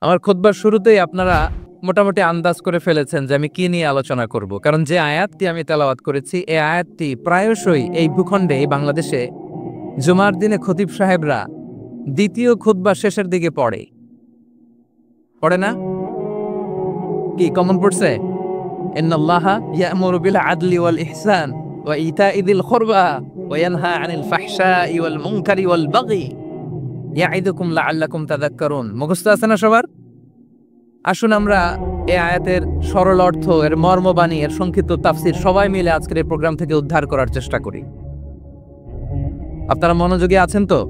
আমার খুতবার শুরুতেই আপনারা মোটামুটি আন্দাজ করে ফেলেছেন যে আমি কি নিয়ে আলোচনা করব, কারণ যে আয়াতটি আমি তেলাওয়াত করেছি এই আয়াতটি প্রায়শই এই ভূখণ্ডে এই বাংলাদেশে জুমার দিনে খতিব সাহেবরা দ্বিতীয় খুতবা শেষের দিকে পড়ে না? কি কমন পড়ছে? ইন্নাল্লাহা ইয়া'মুরু বিল আদলি ওয়াল ইহসান ওয়া ইতা'i যিল কুরবা ওয়া ইয়ানহা আনিল ফাহশাই ওয়াল মুনকারি ওয়াল বাগি ইয়া'iদুকুম লাআল্লাকুম তাযাক্কারুন। মুখস্থ আছে না সবার? আসুন আমরা এই আয়াতের সরল অর্থ, এর মর্মবাণী, এর সংক্ষিপ্ত তাফসীর সবাই মিলে আজকের এই প্রোগ্রাম থেকে উদ্ধার করার চেষ্টা করি। আপনারা মনোযোগী আছেন তো?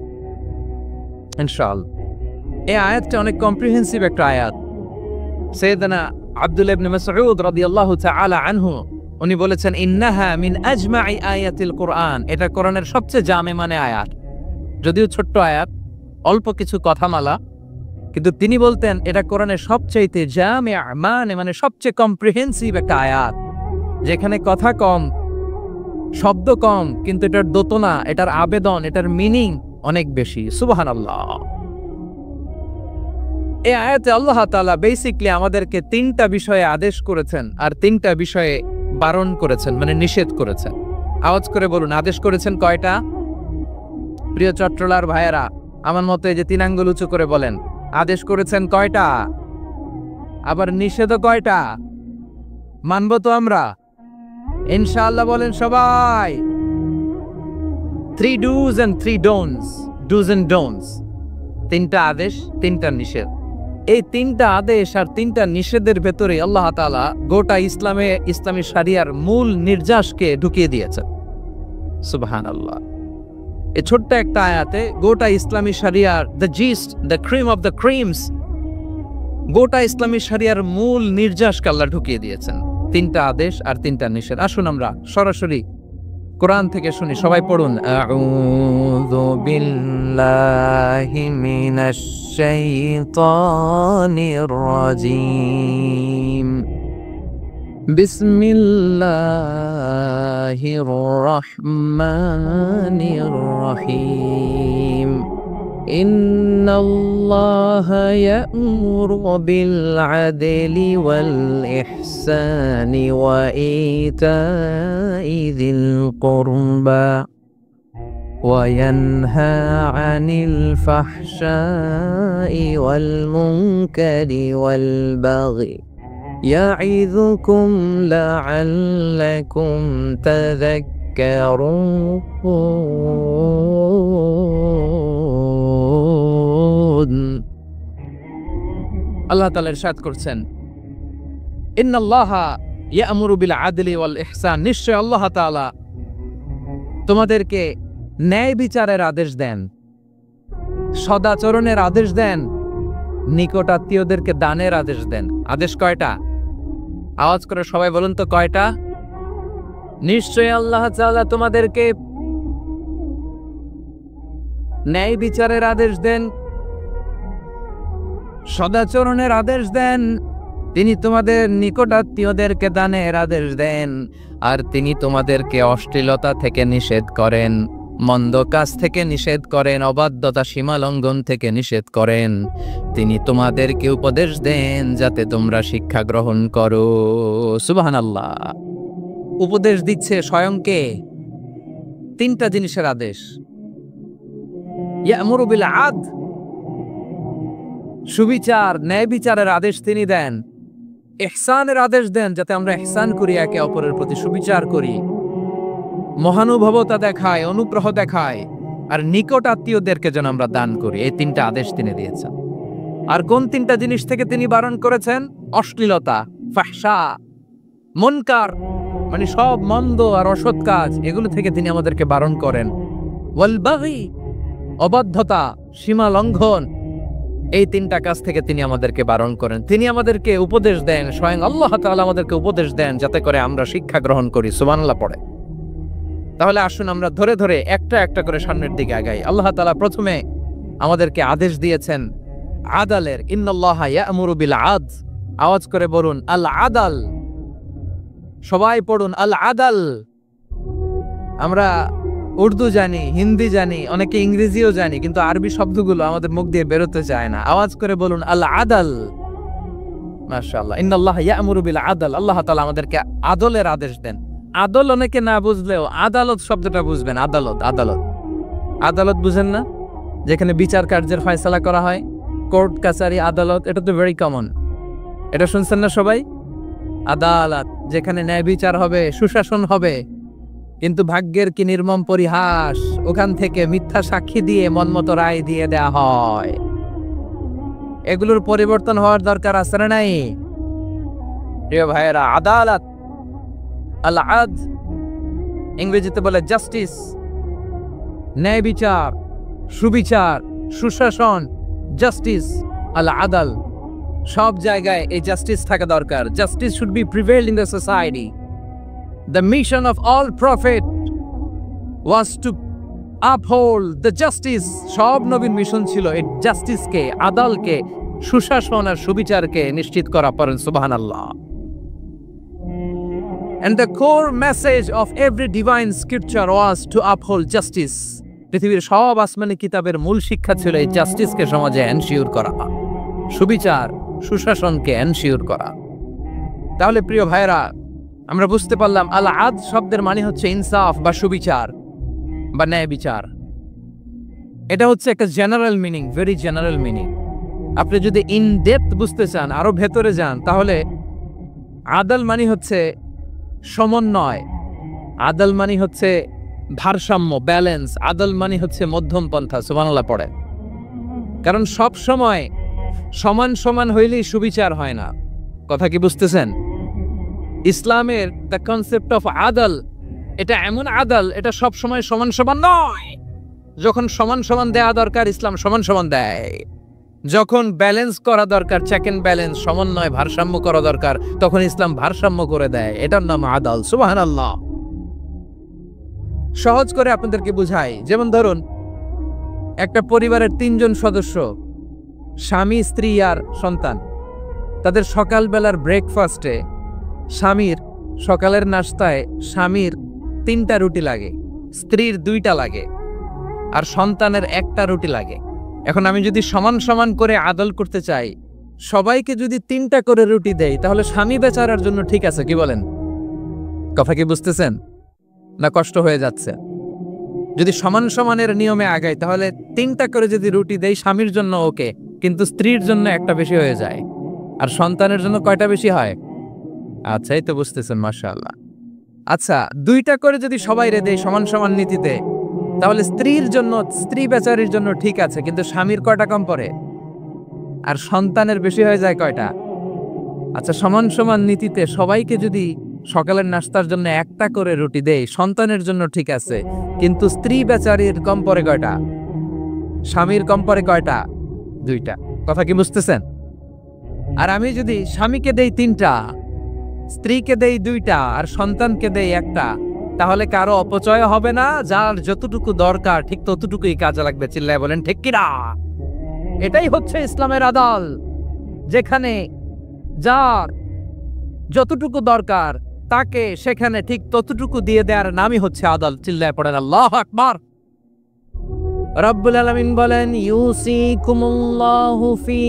ইনশাআল্লাহ। এই আয়াতটা অনেক কম্প্রিহেন্সিভ একটা আয়াত। সাইয়েদনা আব্দুল্লাহ ইবনে মাসউদ রাদিয়াল্লাহু তাআলা আনহু উনি বলেছেন, ইন্নাহা মিন আজমাই আয়াতিল কুরআন। এটা কোরআনের সবচেয়ে জামে মানে আয়াত। যদিও ছোট্ট আয়াত, অল্প কিছু কথামালা, কিন্তু তিনি বলতেন এটা কোরআনের সবচেয়ে জামে মানে সবচেয়ে কম্প্রিহেন্সিভ একটা আয়াত, যেখানে কথা কম, শব্দ কম, কিন্তু এটার দোতনা, এটার আবেদন, এটার মিনিং অনেক বেশি। সুবহানাল্লাহ। এই আয়াতে আল্লাহ তাআলা বেসিক্যালি আমাদেরকে তিনটা বিষয়ে আদেশ করেছেন আর তিনটা বিষয়ে বারণ করেছেন, মানে নিষেধ করেছেন। আওয়াজ করে বলুন, আদেশ করেছেন কয়টা? প্রিয় চট্টলার ভাইয়েরা, আমার মতো এই যে তিন আঙ্গুল উঁচু করে বলেন, আদেশ করেছেন কয়টা? আবার নিষেধও কয়টা? মানব তো আমরা ইনশাআল্লাহ? বলেন সবাই। 3 do's and 3 don'ts, do's and don'ts। তিনটা আদেশ, তিনটা নিষেধ। এই তিনটা আদেশ আর তিনটা নিষেধের ভেতরে আল্লাহ তাআলা গোটা ইসলামী শরিয়ার মূল নির্যাসকে ঢুকিয়ে দিয়েছেন। সুবহানাল্লাহ। এই ছোট্ট একটা আয়াতে গোটা ইসলামী শরিয়ার, the gist, the cream of the creams, গোটা ইসলামী শরিয়ার মূল নির্যাসকে আল্লাহ ঢুকিয়ে দিয়েছেন। তিনটা আদেশ আর তিনটা নিষেধ। আসুন আমরা সরাসরি কোরআন থেকে শুনি, সবাই পড়ুন। আউযু বিল্লাহি মিনাশ শাইতানির রাজীম। বিসমিল্লাহির রহমানির রহিম। ইন্নাল্লাহা ইয়া'মুরু বিল আদলি ওয়াল ইহসানি ওয়া ইতা'i যিল কুরবা ওয়া ইয়ানহা আনিল ফাহশাই ওয়াল মুনকারি ওয়াল বাগি ইয়া'ইযুকুম লাআল্লাকুম তাযাক্কারুন। আল্লাহ তাআলা ইরশাদ করছেন, ইন্নাল্লাহা ইয়া'মুরু বিল আদলি ওয়াল ইহসান। নিশ্চয় আল্লাহ তাআলা তোমাদেরকে ন্যায় বিচারের আদেশ দেন, সদাচরণের আদেশ দেন, নিকট আত্মীয়দেরকে দানের আদেশ দেন। আদেশ কয়টা? আওয়াজ করে সবাই বলুন তো কয়টা? নিশ্চয় আল্লাহ তাআলা তোমাদেরকে ন্যায় বিচারের আদেশ দেন, সদাচরণের আদেশ দেন, তিনি তোমাদের নিকট আত্মীয়দেরকে দানের আদেশ দেন, আর তিনি তোমাদেরকে অশ্লীলতা থেকে নিষেধ করেন, মন্দ কাজ থেকে নিষেধ করেন, অবাধ্যতা সীমা লঙ্ঘন থেকে নিষেধ করেন। তিনি তোমাদেরকে উপদেশ দেন যাতে তোমরা শিক্ষা গ্রহণ করো। সুবহানাল্লাহ। উপদেশ দিচ্ছে স্বয়ংকে। তিনটা জিনিসের আদেশ। ইয়া'মুরু বিল আদল, সুবিচার, ন্যায় বিচারের আদেশ তিনি দেন। ইহসানের আদেশ দেন, যাতে আমরা ইহসান করি, একে অপরের প্রতি সুবিচার করি, মহানুভবতা দেখায়, অনুগ্রহ দেখায়, আর নিকট আত্মীয়দেরকে যেন আমরা দান করি। এই তিনটা আদেশ তিনি দিয়েছেন। আর কোন তিনটা জিনিস থেকে তিনি বারণ করেছেন? অশ্লীলতা, ফাহশা, মুনকার, মানে সব মন্দ আর অসৎ কাজ, এগুলো থেকে তিনি আমাদেরকে বারণ করেন। ওয়াল বাগি, অবাধ্যতা, সীমা লঙ্ঘন, এই তিনটা কাজ থেকে তিনি আমাদেরকে বারণ করেন। তিনি আমাদেরকে উপদেশ দেন, স্বয়ং আল্লাহ তাআলা আমাদেরকে উপদেশ দেন যাতে করে আমরা শিক্ষা গ্রহণ করি। সুবহানাল্লাহ পড়ে। তাহলে আসুন আমরা ধরে ধরে একটা একটা করে সামনের দিকে আগাই। আল্লাহ তাআলা প্রথমে আমাদেরকে আদেশ দিয়েছেন আদালের। ইন্নাল্লাহা ইয়া'মুরু বিল আদল। আওয়াজ করে বলুন আল আদাল। সবাই পড়ুন আল আদাল। আমরা উর্দু জানি, হিন্দি জানি, অনেকে ইংরেজিও জানি, কিন্তু আরবি শব্দগুলো আমাদের মুখ দিয়ে বেরোতে চায় না। আওয়াজ করে বলুন আল আদাল। মাশাআল্লাহ, ইন্নাল্লাহ ইয়া'মুরু বিল আদল। আল্লাহ তাআলা আমাদেরকে আদলের আদেশ দেন। আদল অনেকে না বুঝলেও আদালত শব্দটা বুঝবেন। আদালত, আদালত, আদালত বুঝেন না? যেখানে বিচার কার্যের ফয়সালা করা হয়, কোর্ট কাছারি আদালত, এটা তো ভেরি কমন। এটা শুনছেন না সবাই? আদালত, যেখানে ন্যায় বিচার হবে, সুশাসন হবে। কিন্তু ভাগ্যের কি নির্মম পরিহাস, ওখান থেকে মিথ্যা সাক্ষী দিয়ে মনমতো রায় দিয়ে দেয়া হয়। এগুলোর পরিবর্তন হওয়ার দরকার আছে না নাই? প্রিয় ভাইয়েরা, আদালত, আল আদ, ইংরেজিতে বলে জাস্টিস, ন্যায় বিচার, সুবিচার, সুশাসন, জাস্টিস, আল আদাল। সব জায়গায় এই জাস্টিস থাকা দরকার। Justice should be prevail in the society. The mission of all prophet was to uphold the justice. সব নবীর মিশন ছিল এই জাস্টিসকে, আদালকে, সুশাসন আর সুবিচারকে নিশ্চিত করা। পড়েন সুবহানাল্লাহ। And the core message of every divine scripture was to uphold justice. পৃথিবীর সব আসমানি কিতাবের মূল শিক্ষা ছিল এই জাস্টিসকে সমাজে এনশিওর করা, সুবিচার, সুশাসনকে এনশিওর করা। তাহলে প্রিয় ভাইরা, আমরা বুঝতে পারলাম আল আদ শব্দের মানে হচ্ছে ইনসাফ বা সুবিচার বা ন্যায় বিচার। এটা হচ্ছে একটা general meaning, very general meaning. আপনি যদি ইন ডেপথ বুঝতে চান, আরো ভেতরে যান, তাহলে আদাল মানে হচ্ছে সমন্বয়, আদাল মানে হচ্ছে ভারসাম্য, ব্যালেন্স। আদাল মানে হচ্ছে মধ্যম পন্থা। সুবহানাল্লাহ পড়ে। কারণ সব সময় সমান সমান হইলেই সুবিচার হয় না। কথা কি বুঝতেছেন? ইসলামের দ্য কনসেপ্ট অফ আদাল, এটা এমন আদাল, এটা সব সময় সমান সমান নয়। যখন সমান সমান দেয়া দরকার, ইসলাম সমান সমান দেয়। যখন ব্যালেন্স করা দরকার, চেক এন্ড ব্যালেন্স, সমন্বয়, ভারসাম্য করা দরকার, তখন ইসলাম ভারসাম্য করে দেয়। এটার নাম আদাল। সুবহানাল্লাহ। সহজ করে আপনাদেরকে বুঝাই। যেমন ধরুন, একটা পরিবারের 3 জন সদস্য, স্বামী, স্ত্রী আর সন্তান। তাদের সকালবেলার ব্রেকফাস্টে স্বামীর, সকালের নাস্তায় স্বামীর 3টা রুটি লাগে, স্ত্রীর 2টা লাগে, আর সন্তানের 1টা রুটি লাগে। এখন আমি যদি সমান সমান করে আদল করতে চাই, সবাইকে যদি 3টা করে রুটি দেই, তাহলে স্বামী বেচারার জন্য ঠিক আছে, কি বলেন? কথা কি বুঝতেছেন না কষ্ট হয়ে যাচ্ছে? যদি সমান সমানের নিয়মে আগাই, তাহলে 3টা করে যদি রুটি দেই, স্বামীর জন্য ওকে, কিন্তু স্ত্রীর জন্য 1টা বেশি হয়ে যায়। আর সন্তানের জন্য কয়টা বেশি হয়? আচ্ছা, এই তো বুঝতেছেন, মাশাআল্লাহ। আচ্ছা, 2টা করে যদি সবাই রে দেয় সমান সমান নীতিতে, তাহলে স্ত্রীর জন্য, স্ত্রী বেচারির জন্য ঠিক আছে, কিন্তু স্বামীর কয়টা কম পড়ে? আর সন্তানের বেশি হয়ে যায় কয়টা? আচ্ছা, সমান সমান নীতিতে সবাইকে যদি সকালের নাস্তার জন্য 1টা করে রুটি দেয়, সন্তানের জন্য ঠিক আছে, কিন্তু স্ত্রী বেচারির কম পড়ে কয়টা? স্বামীর কম পড়ে কয়টা? 2টা। কথা কি বুঝতেছেন? আর আমি যদি স্বামীকে দেই 3টা, স্ত্রীকে দেই 2টা, আর সন্তানকে দেই 1টা, তাহলে কারো অপচয় হবে না। যার যতটুকু দরকার ঠিক ততটুকুই কাজে লাগবে। চিল্লায় বলেন ঠিক কিনা? এটাই হচ্ছে ইসলামের আদাল, যেখানে যার যতটুকু দরকার তাকে সেখানে ঠিক ততটুকু দিয়ে দেওয়ার নামই হচ্ছে আদাল। চিল্লায় পড়েন আল্লাহু আকবার। রব্বুল আলামিন বলেন, ইউসিকুমুল্লাহু ফি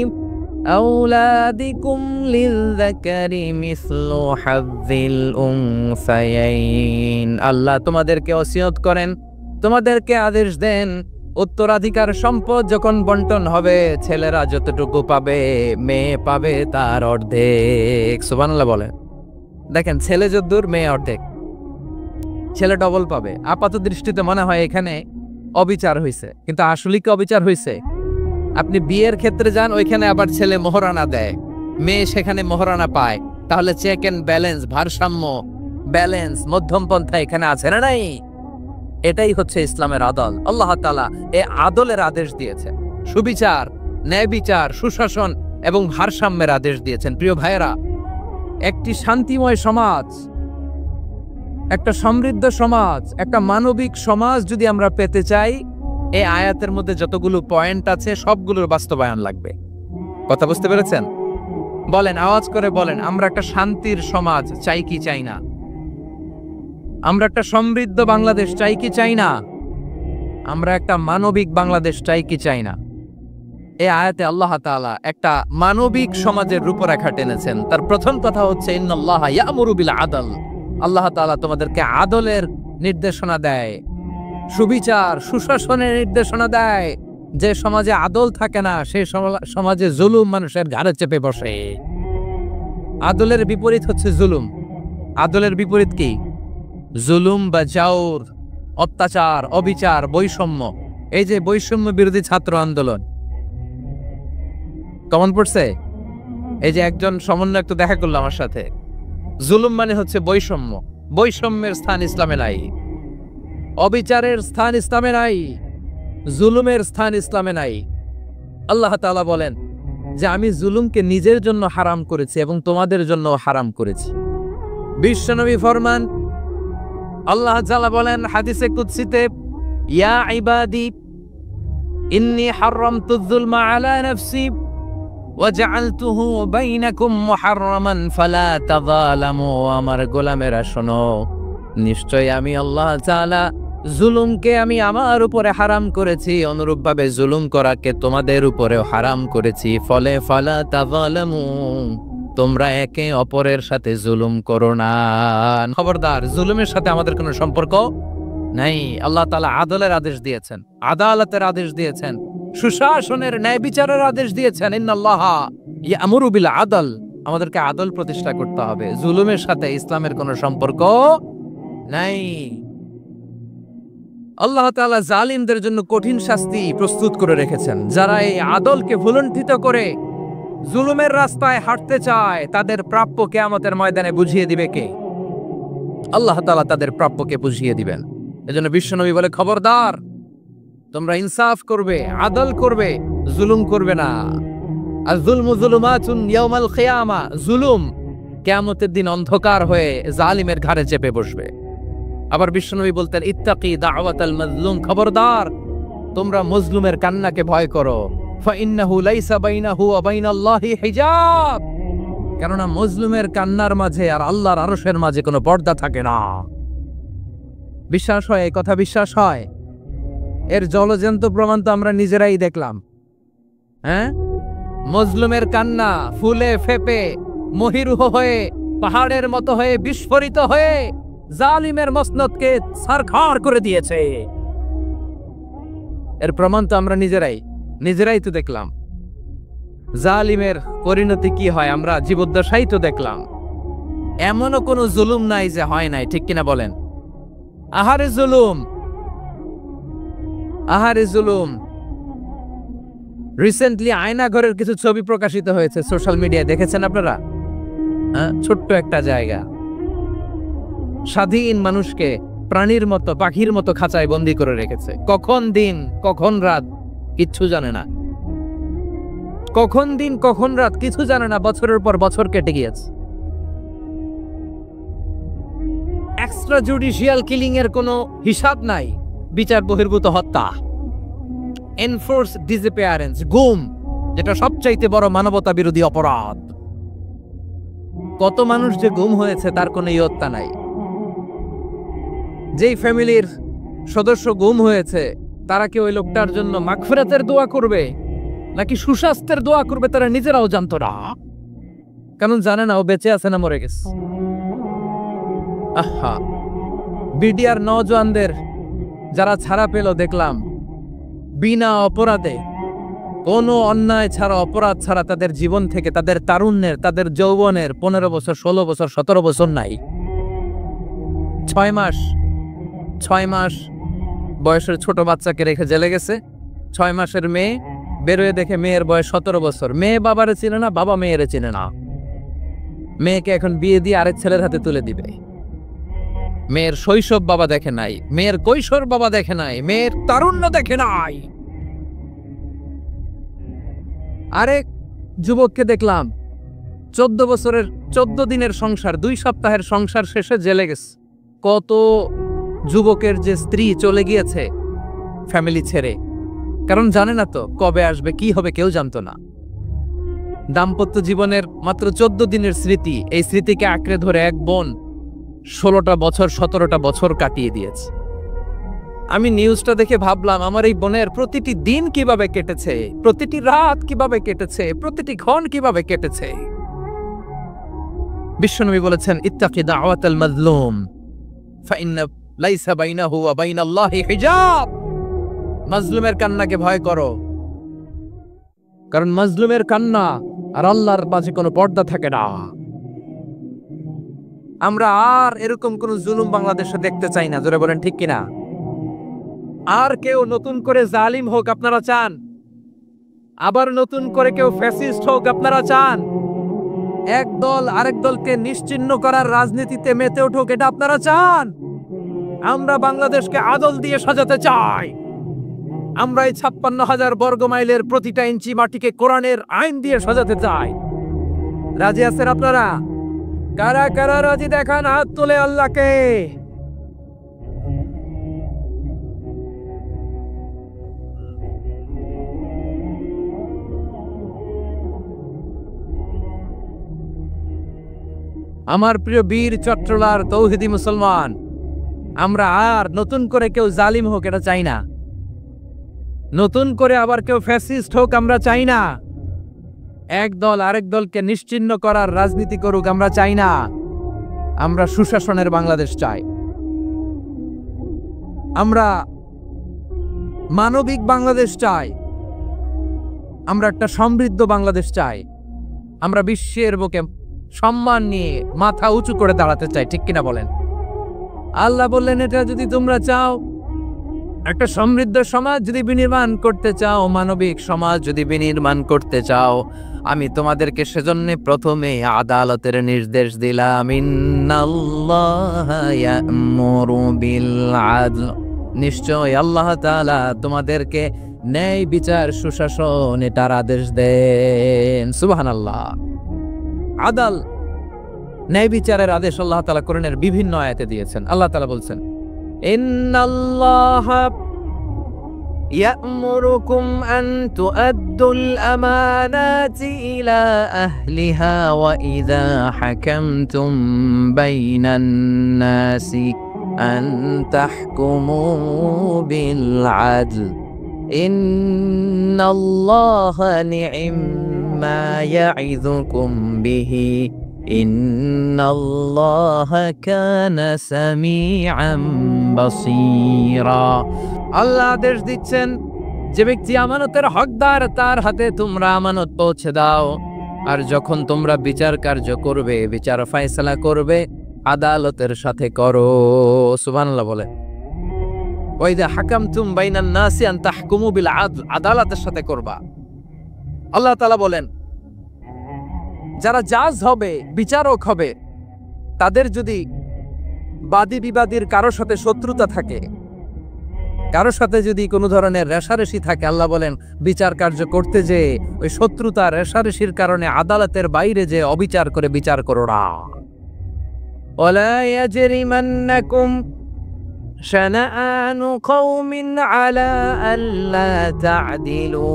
আওলাদিকুম লিযযাকারি মিসলু হাযযিল উনসায়াইন। আল্লাহ তোমাদেরকে ওসিয়ত করেন, তোমাদেরকে আদেশ দেন, উত্তরাধিকার সম্পদ যখন বন্টন হবে, ছেলেরা যতটুকু পাবে, মেয়ে পাবে তার অর্ধেক। সুবহানাল্লাহ বলেন। দেখেন, ছেলে যদ্দূর, মেয়ে অর্ধেক, ছেলে ডবল পাবে। আপাত দৃষ্টিতে মনে হয় এখানে অবিচার হয়েছে, কিন্তু আসলে কি অবিচার হয়েছে? আপনি বিয়ের ক্ষেত্রে যান, ওইখানে আবার ছেলে মোহরানা দেয়, মেয়ে সেখানে মোহরানা পায়। তাহলে চেক এন্ড ব্যালেন্স, ভারসাম্য, ব্যালেন্স, মধ্যম পন্থা এখানে আছে না নাই? এটাই হচ্ছে ইসলামের আদল। আল্লাহ তাআলা এই আদলের আদেশ দিয়েছেন, সুবিচার, ন্যায় বিচার, সুশাসন এবং ভারসাম্যের আদেশ দিয়েছেন। প্রিয় ভাইয়েরা, একটি শান্তিময় সমাজ, একটা সমৃদ্ধ সমাজ, একটা মানবিক সমাজ যদি আমরা পেতে চাই, এই আয়াতের মধ্যে যতগুলো পয়েন্ট আছে সবগুলোর বাস্তবায়ন লাগবে। কথা বুঝতে পেরেছেন? বলেন, আওয়াজ করে বলেন, আমরা একটা শান্তির সমাজ চাই কি চাই না? আমরা একটা সমৃদ্ধ বাংলাদেশ চাই কি চাই না? আমরা একটা মানবিক বাংলাদেশ চাই কি চাই না? এই আয়াতে আল্লাহ তাআলা একটা মানবিক সমাজের রূপরেখা টেনেছেন। তার প্রথম কথা হচ্ছে ইন্নাল্লাহা ইয়ামুরু বিল আদল। আল্লাহ তাআলা তোমাদেরকে আদলের নির্দেশনা দেয়, সুবিচার সুশাসনের নির্দেশনা দেয়। যে সমাজে আদল থাকে না সেই সমাজে জুলুম মানুষের ঘাড়ে চেপে বসে। আদলের বিপরীত হচ্ছে জুলুম। আদলের বিপরীত কি? জুলুম বা জাওর, অত্যাচার, অবিচার, বৈষম্য। এই যে বৈষম্য বিরোধী ছাত্র আন্দোলন কমন পড়ছে? এই যে একজন সমন্বয় একটু দেখা করলো আমার সাথে। জুলুম মানে হচ্ছে বৈষম্য। বৈষম্যের স্থান ইসলামে নাই, অবিচারের স্থান ইসলামে নাই, জুলুমের স্থান ইসলামে নাই। আল্লাহ তাআলা বলেন যে আমি জুলুমকে নিজের জন্য হারাম করেছি এবং তোমাদের জন্য হারাম করেছি। বিশ্বনবী ফরমান, আল্লাহ তাআলা বলেন হাদিসে কুদসিতে, ইয়া ইবাদি ইন্নী হারামতুয যুলমা আলা নাফসি ওয়া জাআলতুহু বাইনাকুম মুহাররামান ফালা তাযালামু। আমার গোলামেরা শোনো, নিশ্চয় আমি আল্লাহ তাআলা জুলুমকে আমি আমার উপরে হারাম করেছি, অনুরূপভাবে জুলুম করাকে তোমাদের উপরেও হারাম করেছি। ফলে ফালা তাযালামু, তোমরা একে অপরের সাথে জুলুম করো না। খবরদার, জুলুমের সাথে আমাদের কোনো সম্পর্ক নাই। আল্লাহ তাআলা আদলের আদেশ দিয়েছেন, আদালতের আদেশ দিয়েছেন, সুশাসনের ন্যায় বিচারের আদেশ দিয়েছেন। ইন্নাল্লাহা ইয়ামুরু বিল আদল। আমাদেরকে আদল প্রতিষ্ঠা করতে হবে। জুলুমের সাথে ইসলামের কোনো সম্পর্ক নাই। আল্লাহ তাআলা জালিমদের জন্য কঠিন শাস্তি প্রস্তুত করে রেখেছেন। যারা এই আদলকে ভুলুণ্ঠিত করে জুলুমের রাস্তায় হাঁটতে চায় তাদের প্রাপ্য কিয়ামতের ময়দানে বুঝিয়ে দিবে কে? আল্লাহ তাআলা তাদের প্রাপ্যকে বুঝিয়ে দিবেন। এজন্য বিশ্বনবী বলে, খবরদার, তোমরা ইনসাফ করবে, আদল করবে, জুলুম করবে না। আর যুলমু যুলুমাতুন ইয়াউমাল কিয়ামা, জুলুম কিয়ামতের দিন অন্ধকার হয়ে জালিমের ঘাড়ে চেপে বসবে। আবার বিশ্বনবী বলতেন, ইত্তাকি দাওয়াতাল মাজলুম, খবরদার, তোমরা মজলুমের কান্নাকে ভয় করো। ফাইন্নাহু লাইসা বাইনাহু ওয়া বাইনাল্লাহি হিজাব, কেননা মজলুমের কান্নার মাঝে আর আল্লাহর আরশের মাঝে কোনো পর্দা থাকে না। বিশ্বাস হয়? এই কথা বিশ্বাস হয়? এর জলজ্যান্ত প্রমাণ তো আমরা নিজেরাই দেখলাম। হ্যাঁ, মজলুমের কান্না ফুলে ফেপে মহিরুহ হয়ে পাহাড়ের মতো হয়ে বিস্ফোরিত হয়ে জালিমের মসনদকে ছারখার করে দিয়েছে। এর প্রমাণ তো আমরা নিজেরাই তো দেখলাম। জালিমের পরিণতি কি হয় আমরা জীবদ্দশাই তো দেখলাম। এমনও কোনো জুলুম নাই যে হয় নাই, ঠিক কিনা বলেন? আহারে জুলুম, আহারে জুলুম। রিসেন্টলি আয়নাঘরের কিছু ছবি প্রকাশিত হয়েছে সোশ্যাল মিডিয়ায়, দেখেছেন আপনারা? ছোট্ট একটা জায়গা, স্বাধীন মানুষকে প্রাণীর মতো, পাখির মতো খাঁচায় বন্দী করে রেখেছে। কখন দিন কখন রাত কিচ্ছু জানে না, কখন দিন কখন রাত কিছু জানে না। বছরের পর বছর কেটে গিয়েছে। এক্সট্রা জুডিশিয়াল কিলিং এর কোনো হিসাব নাই। বিচার বহির্ভূত হত্যা, এনফোর্স ডিসঅ্যাপিয়ারেন্স, গুম, যেটা সবচাইতে বড় মানবতা বিরোধী অপরাধ। কত মানুষ যে গুম হয়েছে তার কোনো ইয়ত্তা নাই। যেই ফ্যামিলির সদস্য গুম হয়েছে তারা কি ওই লোকটার জন্য মাগফিরাতের দোয়া করবে নাকি সুস্বাস্থ্যের দোয়া করবে তারা নিজেরাও জানতো না। কারণ জানে না ও বেঁচে আছে না মরে গেছে। আহা, বিডিআর নওজওয়ানদের যারা ছাড়া পেল দেখলাম, বিনা অপরাধে, কোনো অন্যায় ছাড়া, অপরাধ ছাড়া তাদের জীবন থেকে, তাদের তারুণ্যের, তাদের যৌবনের 15 বছর 16 বছর 17 বছর নাই। 6 মাস বয়সের ছোট বাচ্চাকে রেখে জেলে গেছে। 6 মাসের মেয়ে বেরোয় দেখে মেয়ের বয়স 17 বছর। মেয়ে বাবারে চিনে না, বাবা মেয়েরে চিনে না। মেয়েকে এখন বিয়ে দিয়ে আরেক ছেলের হাতে তুলে দিবে। মেয়ের শৈশব বাবা দেখে নাই, মেয়ের কৈশোর বাবা দেখে নাই, মেয়ের তারুণ্য দেখে নাই। আরেক যুবককে দেখলাম 14 বছরের 14 দিনের সংসার, 2 সপ্তাহের সংসার শেষে জেলে গেছে। কত যুবকের যে স্ত্রী চলে গিয়েছে ফ্যামিলি ছেড়ে, কারণ জানে না তো কবে আসবে, কি হবে, কেউ জানতো না। দাম্পত্য জীবনের মাত্র 14 দিনের স্মৃতি, এই স্মৃতিকে আঁকড়ে ধরে এক বোন 16টা বছর 17টা বছর কাটিয়ে দিয়েছে। আমি নিউজটা দেখে ভাবলাম আমার এই বোনের প্রতিটি দিন কিভাবে কেটেছে, প্রতিটি রাত কিভাবে কেটেছে, প্রতিটি ক্ষণ কিভাবে কেটেছে। বিশ্বনবী বলেছেন, ইত্তাকি দাওয়াতাল মাজলুম ফাইন্না লাইসা বাইনাহু ওয়া বাইনাল্লাহি হিজাব। মাজলুমের কান্নাকে ভয় করো, কারণ মাজলুমের কান্না আর আল্লাহর মাঝে কোনো পর্দা থাকে না। আমরা আর এরকম কোন জুলুম বাংলাদেশে দেখতে চাই না, জোরে বলেন ঠিক কিনা? আর কেউ নতুন করে জালিম হোক আপনারা চান? আবার নতুন করে কেউ ফ্যাসিস্ট হোক আপনারা চান? এক দল আরেক দলকে নিশ্চিহ্ন করার রাজনীতিতে মেতে উঠুক এটা আপনারা চান? আমরা বাংলাদেশকে আদল দিয়ে সাজাতে চাই। আমরা এই 56,000 বর্গ মাইলের প্রতিটা ইঞ্চি মাটিকে কোরআনের আইন দিয়ে সাজাতে চাই। রাজি আছেন আপনারা? কারা কারা রাজি দেখান হাত তুলে আল্লাহকে। আমার প্রিয় বীর চট্টলার তৌহিদি মুসলমান, আমরা আর নতুন করে কেউ জালিম হোক এটা চাই না, নতুন করে আবার কেউ ফ্যাসিস্ট হোক আমরা চাই না, এক দল আরেক দলকে নিশ্চিহ্ন করার রাজনীতি করুক আমরা চাই না। আমরা সুশাসনের বাংলাদেশ চাই, আমরা মানবিক বাংলাদেশ চাই, আমরা একটা সমৃদ্ধ বাংলাদেশ চাই, আমরা বিশ্বের বুকে সম্মান নিয়ে মাথা উঁচু করে দাঁড়াতে চাই, ঠিক কিনা বলেন? আল্লাহ বললেন, এটা যদি তোমরা চাও, একটা সমৃদ্ধ সমাজ যদি বিনির্মাণ করতে চাও, মানবিক সমাজ যদি বিনির্মাণ করতে চাও, আমি তোমাদেরকে সেজন্য প্রথমে আদালতের নির্দেশ দিলাম। ইন্নাল্লাহা ইয়া'মুরু বিল আদল, নিশ্চয় আল্লাহ তাআলা তোমাদেরকে ন্যায় বিচার সুশাসন এটার আদেশ দেন। সুবহানাল্লাহ। আদাল, ন্যায় বিচারের আদেশ আল্লাহ তাআলা কোরআনের বিভিন্ন আয়াতে দিয়েছেন। আল্লাহ তাআলা বলছেন, ইন্নাল্লাহা ইয়া'মুরুকুম আন তুআদ্দুল আমানাতি ইলা আহলিহা ওয়া ইযা হাকামতুম বাইনান নাসি আন তাহকুমু বিল আদল ইন্নাল্লাহা নি'ম্মা ইয়া'iযুকুম বিহি ইন্নাল্লাহা কানা সামিআম বাসীরা। আল্লাহ আদেশ দিচ্ছেন, যে ব্যক্তি আমানতের হকদার তার হাতে তোমরা আমানত পৌঁছে দাও, আর যখন তোমরা বিচার কার্য করবে, বিচার ফয়সালা করবে, আদালতের সাথে করো। সুবহানাল্লাহ বলে, ওয়া ইযা হাকামতুম বাইনান নাসি আন তাহকুমু বিল আদল, আদালতের সাথে করবা। আল্লাহ তাআলা বলেন, যারা জাজ হবে, বিচারক হবে, তাদের যদি বাদী বিবাদীর কারোর সাথে শত্রুতা থাকে, কারোর সাথে যদি কোনো ধরনের রেষারেষি থাকে, আল্লাহ বলেন বিচার কার্য করতে যে ওই শত্রুতা রেষারেষির কারণে আদালতের বাইরে যে অবিচার করে বিচার করো না। ওয়ালা ইয়াজরিমান্নাকুম শানাআনু কওমিন আলা আল্লা তা'দিলু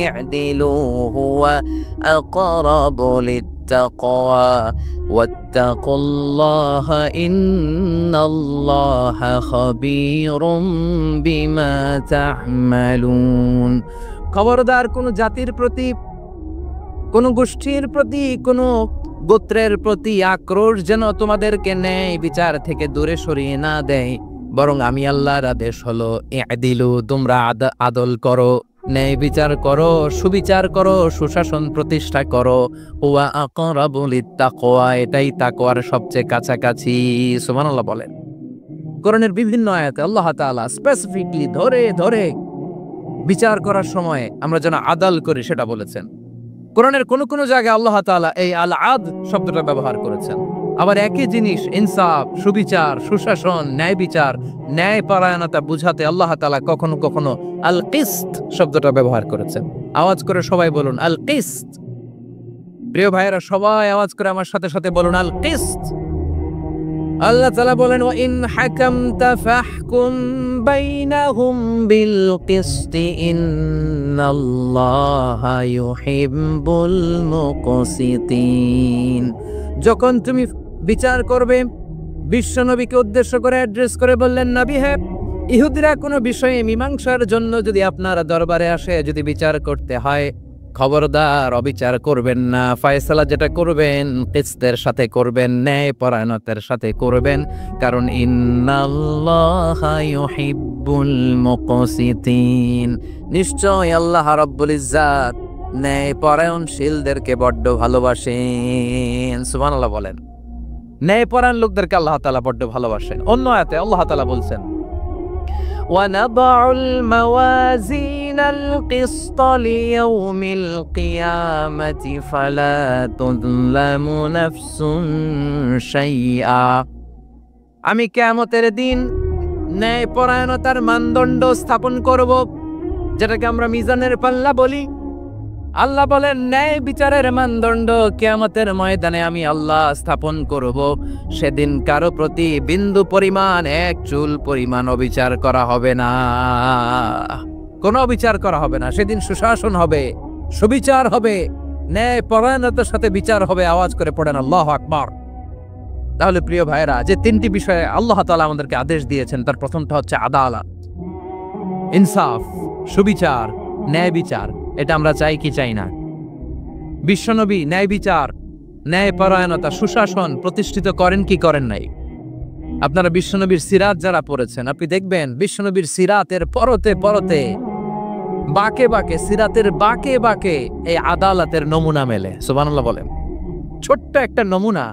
ই'দিলু হুয়া আকরাবু লিত্তাকওয়া ওয়াত্তাকুল্লাহা ইন্নাল্লাহা খাবীরুম বিমা তা'মালুন। খবরদার কোন জাতির প্রতি, কোন গোষ্ঠীর প্রতি, কোন গোত্রের প্রতি আক্রোশ যেন তোমাদেরকে ন্যায় বিচার থেকে দূরে সরিয়ে না দেয়, বরং আমি আল্লাহর আদেশ হলো ই'দিলু, তোমরা আদল করো, ন্যায় বিচার করো, সুবিচার করো, সুশাসন প্রতিষ্ঠা করো। ওয়া আকরাবু লিত্তাকওয়া, এটাই তাকওয়ার সবচেয়ে কাছাকাছি। সুবহানাল্লাহ বলেন। কোরআনের বিভিন্ন আয়াতে আল্লাহ তাআলা স্পেসিফিকলি ধরে ধরে বিচার করার সময় আমরা যেন আদাল করি সেটা বলেছেন। কোরআনের কোন কোন জায়গায় আল্লাহ তাআলা এই আল আদ শব্দটা ব্যবহার করেছেন। আবার একই জিনিস ইনসাফ, সুবিচার, সুশাসন, ন্যায় বিচার, ন্যায় পরায়ণতা বুঝাতে আল্লাহ তাআলা কখনো কখনো আল কিসত শব্দটা ব্যবহার করেছেন। আওয়াজ করে সবাই বলুন আল কিসত। প্রিয় ভাইয়েরা, সবাই আওয়াজ করে আমার সাথে সাথে বলুন আল কিসত। আল্লাহ তাআলা বলেন, ওয়া ইন হাকামতা ফাহকুম বাইনাহুম বিল কিসতি ইন্নাল্লাহা ইউহিব্বুল মুকসিতিন। যখন তুমি বিচার করবে, বিশ্বনবীকে উদ্দেশ্য করে অ্যাড্রেস করে বললেন, নবী হে, ইহুদিরা কোনো বিষয়ে মীমাংসার জন্য যদি আপনার দরবারে আসে, যদি বিচার করতে হয়, খবরদার অবিচার করবেন না। ফয়সালা যেটা করবেন কিসতের সাথে করবেন, ন্যায় পরায়ণতার সাথে করবেন, কারণ ইন্নাল্লাহা ইউহিব্বুল মুকসিতিন, নিশ্চয় আল্লাহ রাব্বুল ইজ্জাত ন্যায় পরায়ণশীলদেরকে বড্ড ভালোবাসেন। সুবহানাল্লাহ বলেন। ন্যায় পরায়ণ লোকদেরকে আল্লাহ তাআলা বড্ড ভালোবাসেন। অন্য আয়াতে আল্লাহ তাআলা বলছেন, وَنَضَعُ الْمَوَازِينَ الْقِسْطَ لِيَوْمِ الْقِيَامَةِ فَلَا تُظْلَمُ نَفْسٌ شَيْئًا। আমি কিয়ামতের দিন ন্যায়পরায়ণতার মানদণ্ড স্থাপন করব, যেটাকে আমরা মিজানের পাল্লা বলি। আল্লাহ বলেন ন্যায় বিচারের মানদণ্ড কিয়ামতের ময়দানে আমি আল্লাহ স্থাপন করব। সেদিন কারো প্রতি বিন্দু পরিমাণ, এক চুল পরিমাণ অবিচার করা হবে না, কোনো অবিচার করা হবে না। সেদিন সুশাসন হবে, সুবিচার হবে, ন্যায় পরায়ণতার সাথে বিচার হবে। আওয়াজ করে পড়েন আল্লাহু আকবার। তাহলে প্রিয় ভাইরা, যে তিনটি বিষয়ে আল্লাহ তাআলা আমাদেরকে আদেশ দিয়েছেন, তার প্রথমটা হচ্ছে আদালত, ইনসাফ, সুবিচার, ন্যায় বিচার। এটা আমরা চাই কি চাই না? বিশ্বনবী ন্যায় বিচার, ন্যায় পরায়ণতা, সুশাসন প্রতিষ্ঠিত করেন কি করেন নাই? আপনারা বিশ্বনবীর সিরাত যারা পড়েছেন, আপনি দেখবেন বিশ্বনবীর সিরাতের পরতে পরতে, বাঁকে বাঁকে, সিরাতের বাঁকে বাঁকে এই আদালতের নমুনা মেলে। সুবহানাল্লাহ বলেন। ছোট্ট একটা নমুনা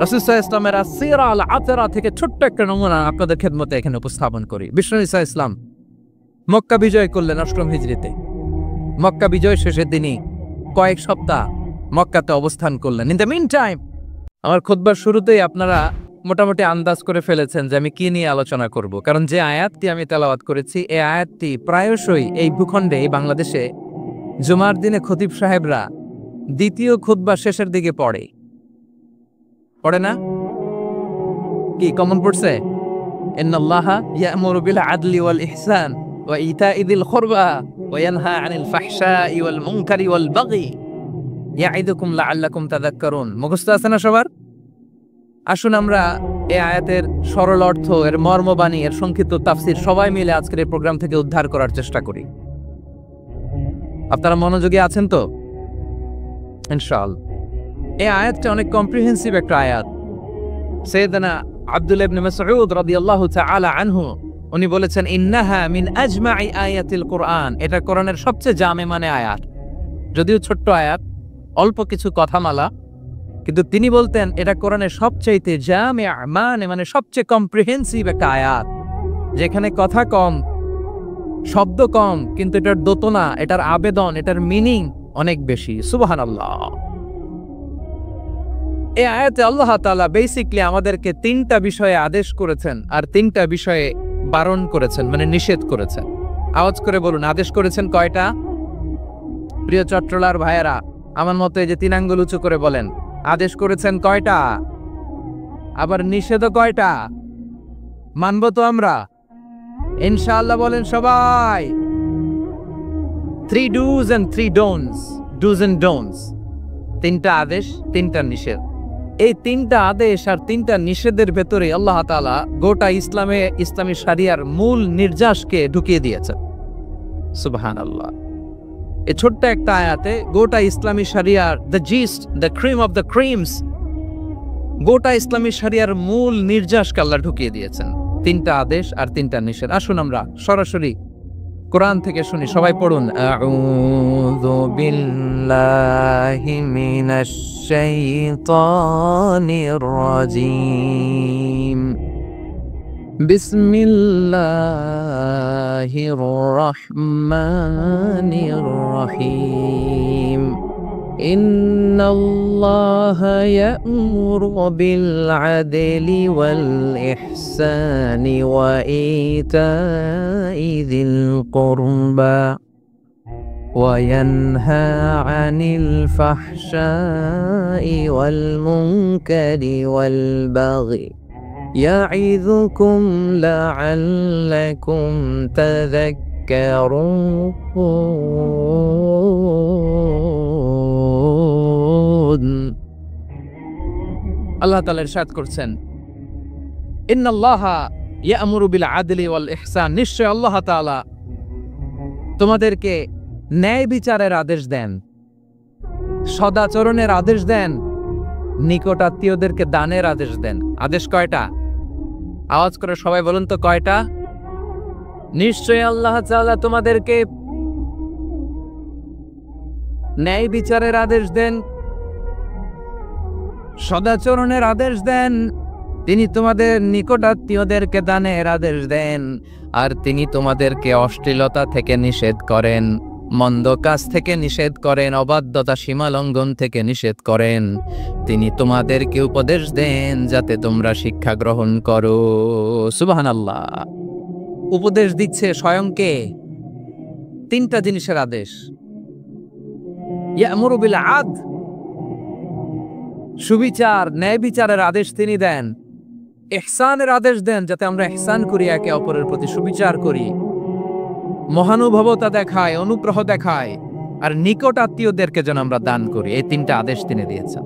রাসূল সাল্লাল্লাহু আলাইহি ওয়াসাল্লামের আসিরা আল আতরা থেকে ছোট্ট একটা নমুনা আপনাদের খেদমতে এখানে উপস্থাপন করি। বিশ্বনবী সাল্লাল্লাহু আলাইহি ওয়াসাল্লাম মক্কা বিজয় করলেন ৮ম হিজরিতে। মক্কা বিজয় শেষের দিনই কয়েক সপ্তাহ মক্কাতে অবস্থান করলেন। ইন দ্য মিন টাইম, আমার খুতবার শুরুতেই আপনারা মোটামুটি আন্দাজ করে ফেলেছেন যে আমি কি নিয়ে আলোচনা করব, কারণ যে আয়াতটি আমি তেলাওয়াত করেছি, এই আয়াতটি প্রায়শই এই ভূখণ্ডে, এই বাংলাদেশে জুমার দিনে খতিব সাহেবরা দ্বিতীয় খুতবা শেষের দিকে পড়ে না? কি কমন পড়ছে? ইন্নাল্লাহা ইয়া'মুরু বিল আদলি ওয়াল ইহসান ওয়া ইতা'i যিল কুরবা ওয়া ইয়ানহা আনিল ফাহশাই ওয়াল মুনকারি ওয়াল বাগি ইয়া'iদুকুম লাআল্লাকুম তাযাক্কারুন। মুখস্থ আছে না সবার? আসুন আমরা এই আয়াতের সরল অর্থ, এর মর্মবাণী, এর সংক্ষিপ্ত তাফসীর সবাই মিলে আজকের এই প্রোগ্রাম থেকে উদ্ধার করার চেষ্টা করি। আপনারা মনোযোগী আছেন তো? ইনশাআল্লাহ। এই আয়াতটা অনেক কম্প্রিহেন্সিভ একটা আয়াত। সাইয়েদনা আব্দুল্লাহ ইবনে মাসউদ রাদিয়াল্লাহু তাআলা আনহু উনি বলেছেন, ইন্নাহা মিন আজমাই আয়াতিল কুরআন। এটা কোরআনের সবচেয়ে জামে মানে আয়াত। যদিও ছোট্ট আয়াত, অল্প কিছু কথামালা, কিন্তু তিনি বলতেন এটা কোরআনের সবচাইতে জামে মানে সবচেয়ে কম্প্রিহেন্সিভ একটা আয়াত, যেখানে কথা কম, শব্দ কম, কিন্তু এটার দোতনা, এটার আবেদন, এটার মিনিং অনেক বেশি। সুবহানাল্লাহ। এই আয়াতে আল্লাহ তাআলা বেসিক্যালি আমাদেরকে তিনটা বিষয়ে আদেশ করেছেন আর তিনটা বিষয়ে বারণ করেছেন, মানে নিষেধ করেছেন। আওয়াজ করে বলুন, আদেশ করেছেন কয়টা? প্রিয় চট্টলার ভাইয়েরা, আমার মতো এই যে 3 আঙ্গুল উঁচু করে বলেন, আদেশ করেছেন কয়টা? আবার নিষেধও কয়টা? মানব তো আমরা ইনশাআল্লাহ? বলেন সবাই। 3 do's and 3 don'ts, do's and don'ts। 3টা আদেশ, 3টা নিষেধ। এই 3টা আদেশ আর 3টা নিষেধের ভেতরে আল্লাহ তাআলা গোটা ইসলামী শরিয়ার মূল নির্যাসকে ঢুকিয়ে দিয়েছেন। সুবহানাল্লাহ। এই ছোট্ট একটা আয়াতে গোটা ইসলামী শরিয়ার, the gist, the cream of the creams, গোটা ইসলামী শরিয়ার মূল নির্যাসকে আল্লাহ ঢুকিয়ে দিয়েছেন। 3টা আদেশ আর 3টা নিষেধ। আসুন আমরা সরাসরি কোরআন থেকে শুনি, সবাই পড়ুন। আউযু বিল্লাহি মিনাশ শাইতানির রাজীম। বিসমিল্লাহির রহমানির রহিম। ইন্নাল্লাহা ইয়া'মুরু বিল আদলি ওয়াল ইহসানি ওয়া ইতা'i যিল কুরবা ওয়া ইয়ানহা আনিল ফাহশাই ওয়াল মুনকারি ওয়াল বাগি ইয়া'ইযুকুম লা'আল্লাকুম তাযাক্কারুন। আল্লাহ তাআলা ইরশাদ করছেন, ইন্নাল্লাহা ইয়া'মুরু বিল আদলি ওয়াল ইহসান, নিশ্চয় আল্লাহ তাআলা তোমাদেরকে ন্যায় বিচারের আদেশ দেন, সদাচরণের আদেশ দেন, নিকট আত্মীয়দেরকে দানের আদেশ দেন। আদেশ কয়টা? আওয়াজ করে সবাই বলুন তো কয়টা? নিশ্চয় আল্লাহ তাআলা তোমাদেরকে ন্যায় বিচারের আদেশ দেন, সদাচরণের আদেশ দেন, তিনি তোমাদের নিকট আত্মীয়দেরকে দানের আদেশ দেন, আর তিনি তোমাদেরকে অশ্লীলতা থেকে নিষেধ করেন, মন্দ কাজ থেকে নিষেধ করেন, অবাধ্যতা সীমা লঙ্ঘন থেকে নিষেধ করেন। তিনি তোমাদেরকে উপদেশ দেন যাতে তোমরা শিক্ষা গ্রহণ করো। সুবহানাল্লাহ। উপদেশ দিচ্ছে স্বয়ংকে, তিনটা জিনিসের আদেশ। ইয়া'মুরু বিল আদল, সুবিচার ন্যায় বিচারের আদেশ তিনি দেন। ইহসানের আদেশ দেন যাতে আমরা ইহসান করি, একে অপরের প্রতি সুবিচার করি, মহানুভবতা দেখায়, অনুগ্রহ দেখায়, আর নিকট আত্মীয়দেরকে যেন আমরা দান করি। এই তিনটা আদেশ তিনি দিয়েছেন।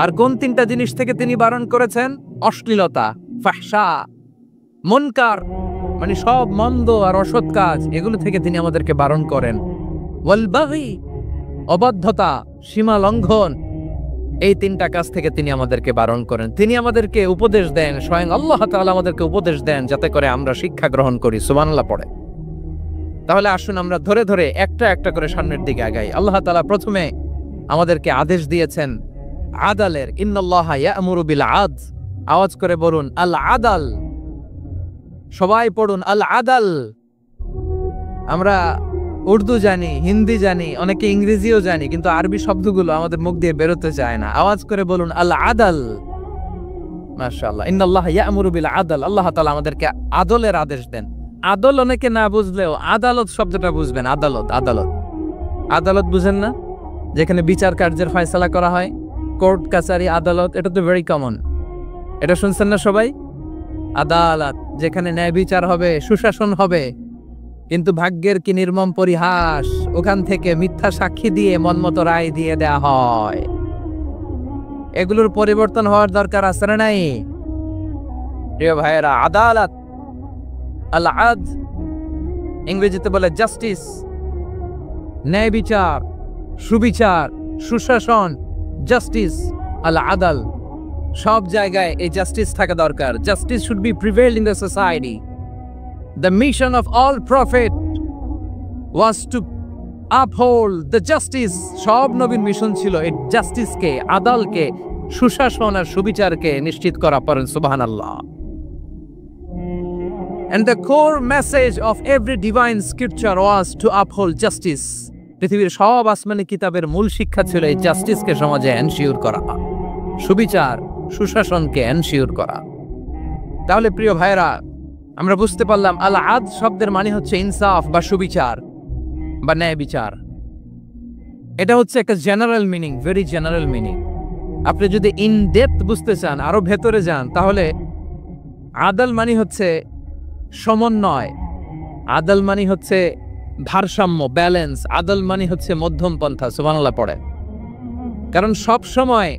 আর কোন তিনটা জিনিস থেকে তিনি বারণ করেছেন? অশ্লীলতা, ফাহশা, মুনকার, মানে সব মন্দ আর অসৎ কাজ, এগুলো থেকে তিনি আমাদেরকে বারণ করেন। ওয়াল বাগি, অবাধ্যতা, সীমা লঙ্ঘন, এই তিনটা কাজ থেকে তিনি আমাদেরকে বারণ করেন। তিনি আমাদেরকে উপদেশ দেন, স্বয়ং আল্লাহ তাআলা আমাদেরকে উপদেশ দেন যাতে করে আমরা শিক্ষা গ্রহণ করি। সুবহানাল্লাহ পড়ে। তাহলে আসুন আমরা ধরে ধরে একটা একটা করে সামনের দিকে আগাই। আল্লাহ তাআলা প্রথমে আমাদেরকে আদেশ দিয়েছেন আদালের। ইন্নাল্লাহা ইয়া'মুরু বিল আদল, আওয়াজ করে বলুন আল আদাল। সবাই পড়ুন আল আদাল। আমরা উর্দু জানি, হিন্দি জানি, অনেকে ইংরেজিও জানি, কিন্তু আরবি শব্দগুলো আমাদের মুখ দিয়ে বেরোতে চায় না। আওয়াজ করে বলুন আল আদাল। মাশাআল্লাহ। ইন্নাল্লাহা ইয়া'মুরু বিল আদল, আল্লাহ তাআলা আমাদেরকে আদলের আদেশ দেন। আদল অনেকে না বুঝলেও আদালত শব্দটা বুঝবেন। আদালত, আদালত, আদালত বুঝেন না? যেখানে বিচার কার্যের ফয়সালা করা হয়, কোর্ট কাছারি, আদালত, এটা তো ভেরি কমন। এটা শুনছেন না সবাই? আদালত, যেখানে ন্যায় বিচার হবে, সুশাসন হবে। কিন্তু ভাগ্যের কি নির্মম পরিহাস, ওখান থেকে মিথ্যা সাক্ষী দিয়ে মনমতো রায় দিয়ে দেয়া হয়। এগুলোর পরিবর্তন হওয়ার দরকার আছে না নাই? প্রিয় ভাইয়েরা, আদালত, আল আদল, ইংরেজিতে বলে জাস্টিস, ন্যায় বিচার, সুবিচার, সুশাসন, জাস্টিস, আল আদল, সব জায়গায় এই জাস্টিস থাকা দরকার। Justice should be prevail in the society. The mission of all prophet was to uphold the justice. সব নবীর মিশন ছিল এই জাস্টিসকে, আদালকে, সুশাসন আর সুবিচারকে নিশ্চিত করা। পড়েন সুবহানাল্লাহ। And the core message of every divine scripture was to uphold justice. পৃথিবীর সব আসমানি কিতাবের মূল শিক্ষা ছিল এই জাস্টিসকে সমাজে এনশিওর করা, সুবিচার, সুশাসনকে এনশিওর করা। তাহলে প্রিয় ভাইরা, আমরা বুঝতে পারলাম আল আদল শব্দের মানে হচ্ছে ইনসাফ বা সুবিচার বা ন্যায় বিচার। এটা হচ্ছে একটা general meaning, very general meaning. আপনি যদি ইন ডেপথ বুঝতে চান, আরো ভেতরে যান, তাহলে আদল মানে হচ্ছে সমন্বয়, আদল মানে হচ্ছে ভারসাম্য, ব্যালেন্স, আদল মানে হচ্ছে মধ্যম পন্থা। সুবহানাল্লাহ পড়ে। কারণ সব সময়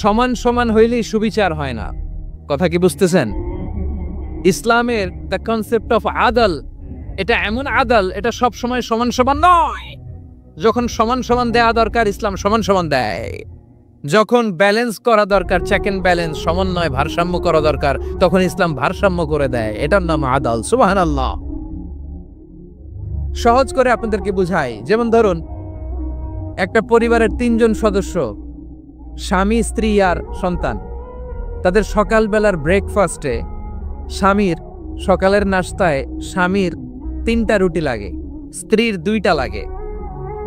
সমান সমান হইলেই সুবিচার হয় না। কথা কি বুঝতেছেন? ইসলামের দ্য কনসেপ্ট অফ আদল, এটা এমন আদল, এটা সব সময় সমান সমান নয়। যখন সমান সমান দেয়া দরকার, ইসলাম সমান সমান দেয়। যখন ব্যালেন্স করা দরকার, চেক এন্ড ব্যালেন্স, সমন্বয়, ভারসাম্য করা দরকার, তখন ইসলাম ভারসাম্য করে দেয়। এটার নাম আদল। সুবহানাল্লাহ। সহজ করে আপনাদেরকে বুঝাই। যেমন ধরুন, একটা পরিবারের 3 জন সদস্য, স্বামী, স্ত্রী আর সন্তান। তাদের সকালবেলার ব্রেকফাস্টে স্বামীর, সকালের নাস্তায় স্বামীর 3টা রুটি লাগে, স্ত্রীর 2টা লাগে,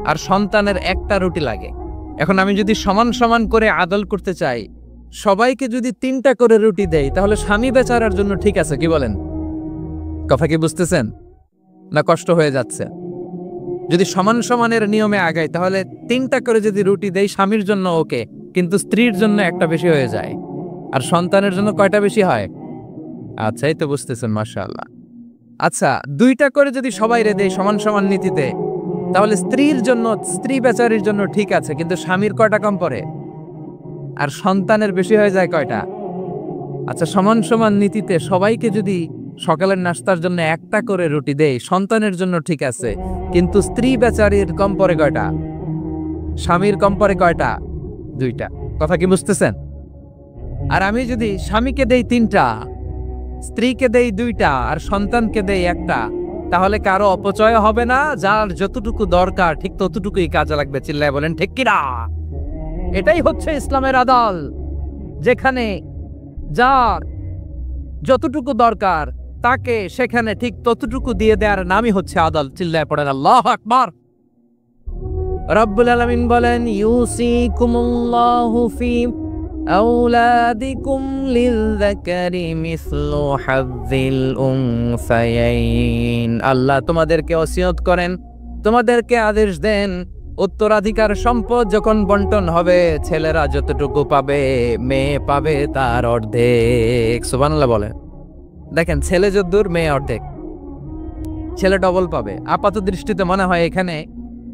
আর সন্তানের 1টা রুটি লাগে। এখন আমি যদি সমান সমান করে আদল করতে চাই, সবাইকে যদি 3টা করে রুটি দেই, তাহলে স্বামী বেচারার জন্য ঠিক আছে, কি বলেন? কথা কি বুঝতেছেন না কষ্ট হয়ে যাচ্ছে? যদি সমান সমানের নিয়মে আগাই, তাহলে 3টা করে যদি রুটি দেই, স্বামীর জন্য ওকে, কিন্তু স্ত্রীর জন্য 1টা বেশি হয়ে যায়। আর সন্তানের জন্য কয়টা বেশি হয়? আচ্ছা, এই তো বুঝতেছেন, মাশাআল্লাহ। আচ্ছা, 2টা করে যদি সবাই দেই সমান সমান নীতিতে, তাহলে স্ত্রীর জন্য, স্ত্রী বেচারির জন্য ঠিক আছে, কিন্তু স্বামীর কয়টা কম পড়ে? আর সন্তানের বেশি হয়ে যায় কয়টা? আচ্ছা, সমান সমান নীতিতে সবাইকে যদি সকালের নাস্তার জন্য একটা করে রুটি দেয়, সন্তানের জন্য ঠিক আছে, কিন্তু স্ত্রী বেচারির কম পরে কয়টা, স্বামীর কম পরে কয়টা? 2টা। কথা কি বুঝতেছেন? আর আমি যদি স্বামীকে দেই 3টা, স্ত্রীকে দেই 2টা, আর সন্তানকে দেই 1টা, তাহলে কারো অপচয় হবে না। যার যতটুকু দরকার ঠিক ততটুকুই কাজে লাগবে। চিল্লায় বলেন ঠিক কিনা? এটাই হচ্ছে ইসলামের আদল, যেখানে যার যতটুকু দরকার তাকে সেখানে ঠিক ততটুকু দিয়ে দেওয়ার নামই হচ্ছে আদল। চিল্লায় পড়েন আল্লাহু আকবার। রব্বুল আলামিন বলেন, ইউসিকুমুল্লাহু ফি আওলাদিকুম লিযযাকারি মিসলু হাযযিল উনসায়াইন। আল্লাহ তোমাদেরকে ওসিয়ত করেন, তোমাদেরকে আদেশ দেন, উত্তরাধিকার সম্পদ যখন বন্টন হবে, ছেলেরা যতটুকু পাবে, মেয়ে পাবে তার অর্ধেক। সুবহানাল্লাহ বলেন। দেখেন, ছেলে যদ্দূর মেয়ে অর্ধেক, ছেলে ডবল পাবে। আপাত দৃষ্টিতে মনে হয় এখানে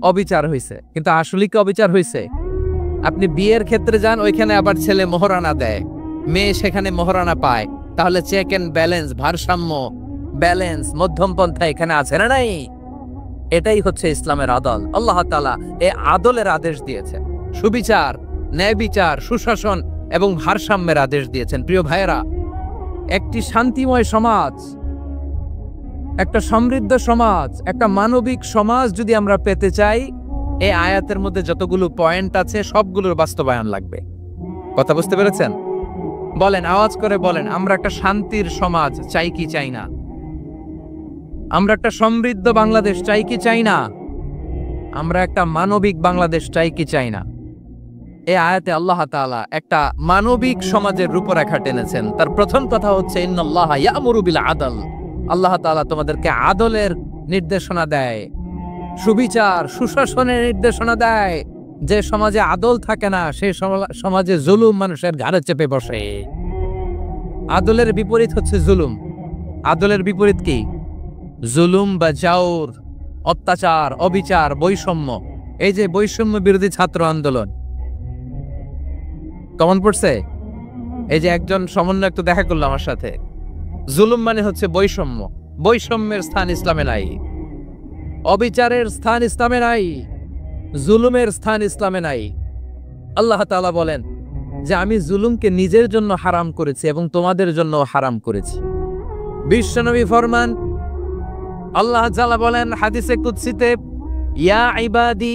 অবিচার হয়েছে, কিন্তু আসলে কি অবিচার হয়েছে? আপনি বিয়ের ক্ষেত্রে যান, ওইখানে আবার ছেলে মোহরানা দেয়, মেয়ে সেখানে মোহরানা পায়। তাহলে চেক এন্ড ব্যালেন্স, ভারসাম্য, ব্যালেন্স, মধ্যম পন্থা এখানে আছে না নাই? এটাই হচ্ছে ইসলামের আদল। আল্লাহ তাআলা এই আদলের আদেশ দিয়েছেন, সুবিচার, ন্যায় বিচার, সুশাসন এবং ভারসাম্যের আদেশ দিয়েছেন। প্রিয় ভাইয়েরা, একটি শান্তিময় সমাজ, একটা সমৃদ্ধ সমাজ, একটা মানবিক সমাজ যদি আমরা পেতে চাই, এই আয়াতের মধ্যে যতগুলো পয়েন্ট আছে সবগুলোর বাস্তবায়ন লাগবে। কথা বুঝতে পেরেছেন? বলেন, আওয়াজ করে বলেন, আমরা একটা শান্তির সমাজ চাই কি চাই না? আমরা একটা সমৃদ্ধ বাংলাদেশ চাই কি চাই না? আমরা একটা মানবিক বাংলাদেশ চাই কি চাই না? এই আয়াতে আল্লাহ তাআলা একটা মানবিক সমাজের রূপরেখা টেনেছেন। তার প্রথম কথা হচ্ছে, ইন্নাল্লাহা ইয়ামুরু বিল আদল। আল্লাহ তাআলা তোমাদেরকে আদলের নির্দেশনা দেয়, সুবিচার, সুশাসনের নির্দেশনা দেয়। যে সমাজে আদল থাকে না, সেই সমাজে জুলুম মানুষের ঘাড়ে চেপে বসে। আদলের বিপরীত হচ্ছে জুলুম। আদলের বিপরীত কি? জুলুম বা জাওর, অত্যাচার, অবিচার, বৈষম্য। এই যে বৈষম্য বিরোধী ছাত্র আন্দোলন কমন পড়ছে? এই যে একজন সমন্বয়ক তো দেখা করলো আমার সাথে। জুলুম মানে হচ্ছে বৈষম্য। বৈষম্যের স্থান ইসলামে নাই, অবিচারের স্থান ইসলামে নাই, জুলুমের স্থান ইসলামে নাই। আল্লাহ তাআলা বলেন যে আমি জুলুমকে নিজের জন্য হারাম করেছি এবং তোমাদের জন্য হারাম করেছি। বিশ্বনবী ফরমান, আল্লাহ তাআলা বলেন হাদিসে কুদসিতে, ইয়া ইবাদি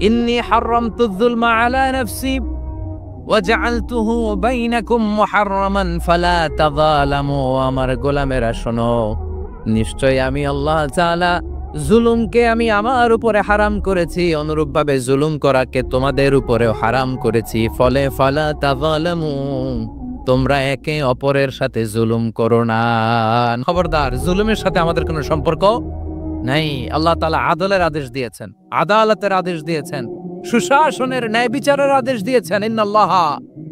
ইন্নী হারামতুয যুলমা আলা নাফসি ওয়া জাআলতুহু বাইনাকুম মুহাররামান ফালা তাযালামু। আমার গোলামেরা শোনো, নিশ্চয় আমি আল্লাহ তাআলা জুলুমকে আমি আমার উপরে হারাম করেছি, অনুরূপভাবে জুলুম করাকে তোমাদের উপরেও হারাম করেছি। ফলে ফালা তাযালামু, তোমরা একে অপরের সাথে জুলুম করো না। খবরদার, জুলুমের সাথে আমাদের কোনো সম্পর্ক নাই। আল্লাহ তাআলা আদলের আদেশ দিয়েছেন, আদালতের আদেশ দিয়েছেন, সুশাসনের, ন্যায় বিচারের আদেশ দিয়েছেন। ইন্নাল্লাহা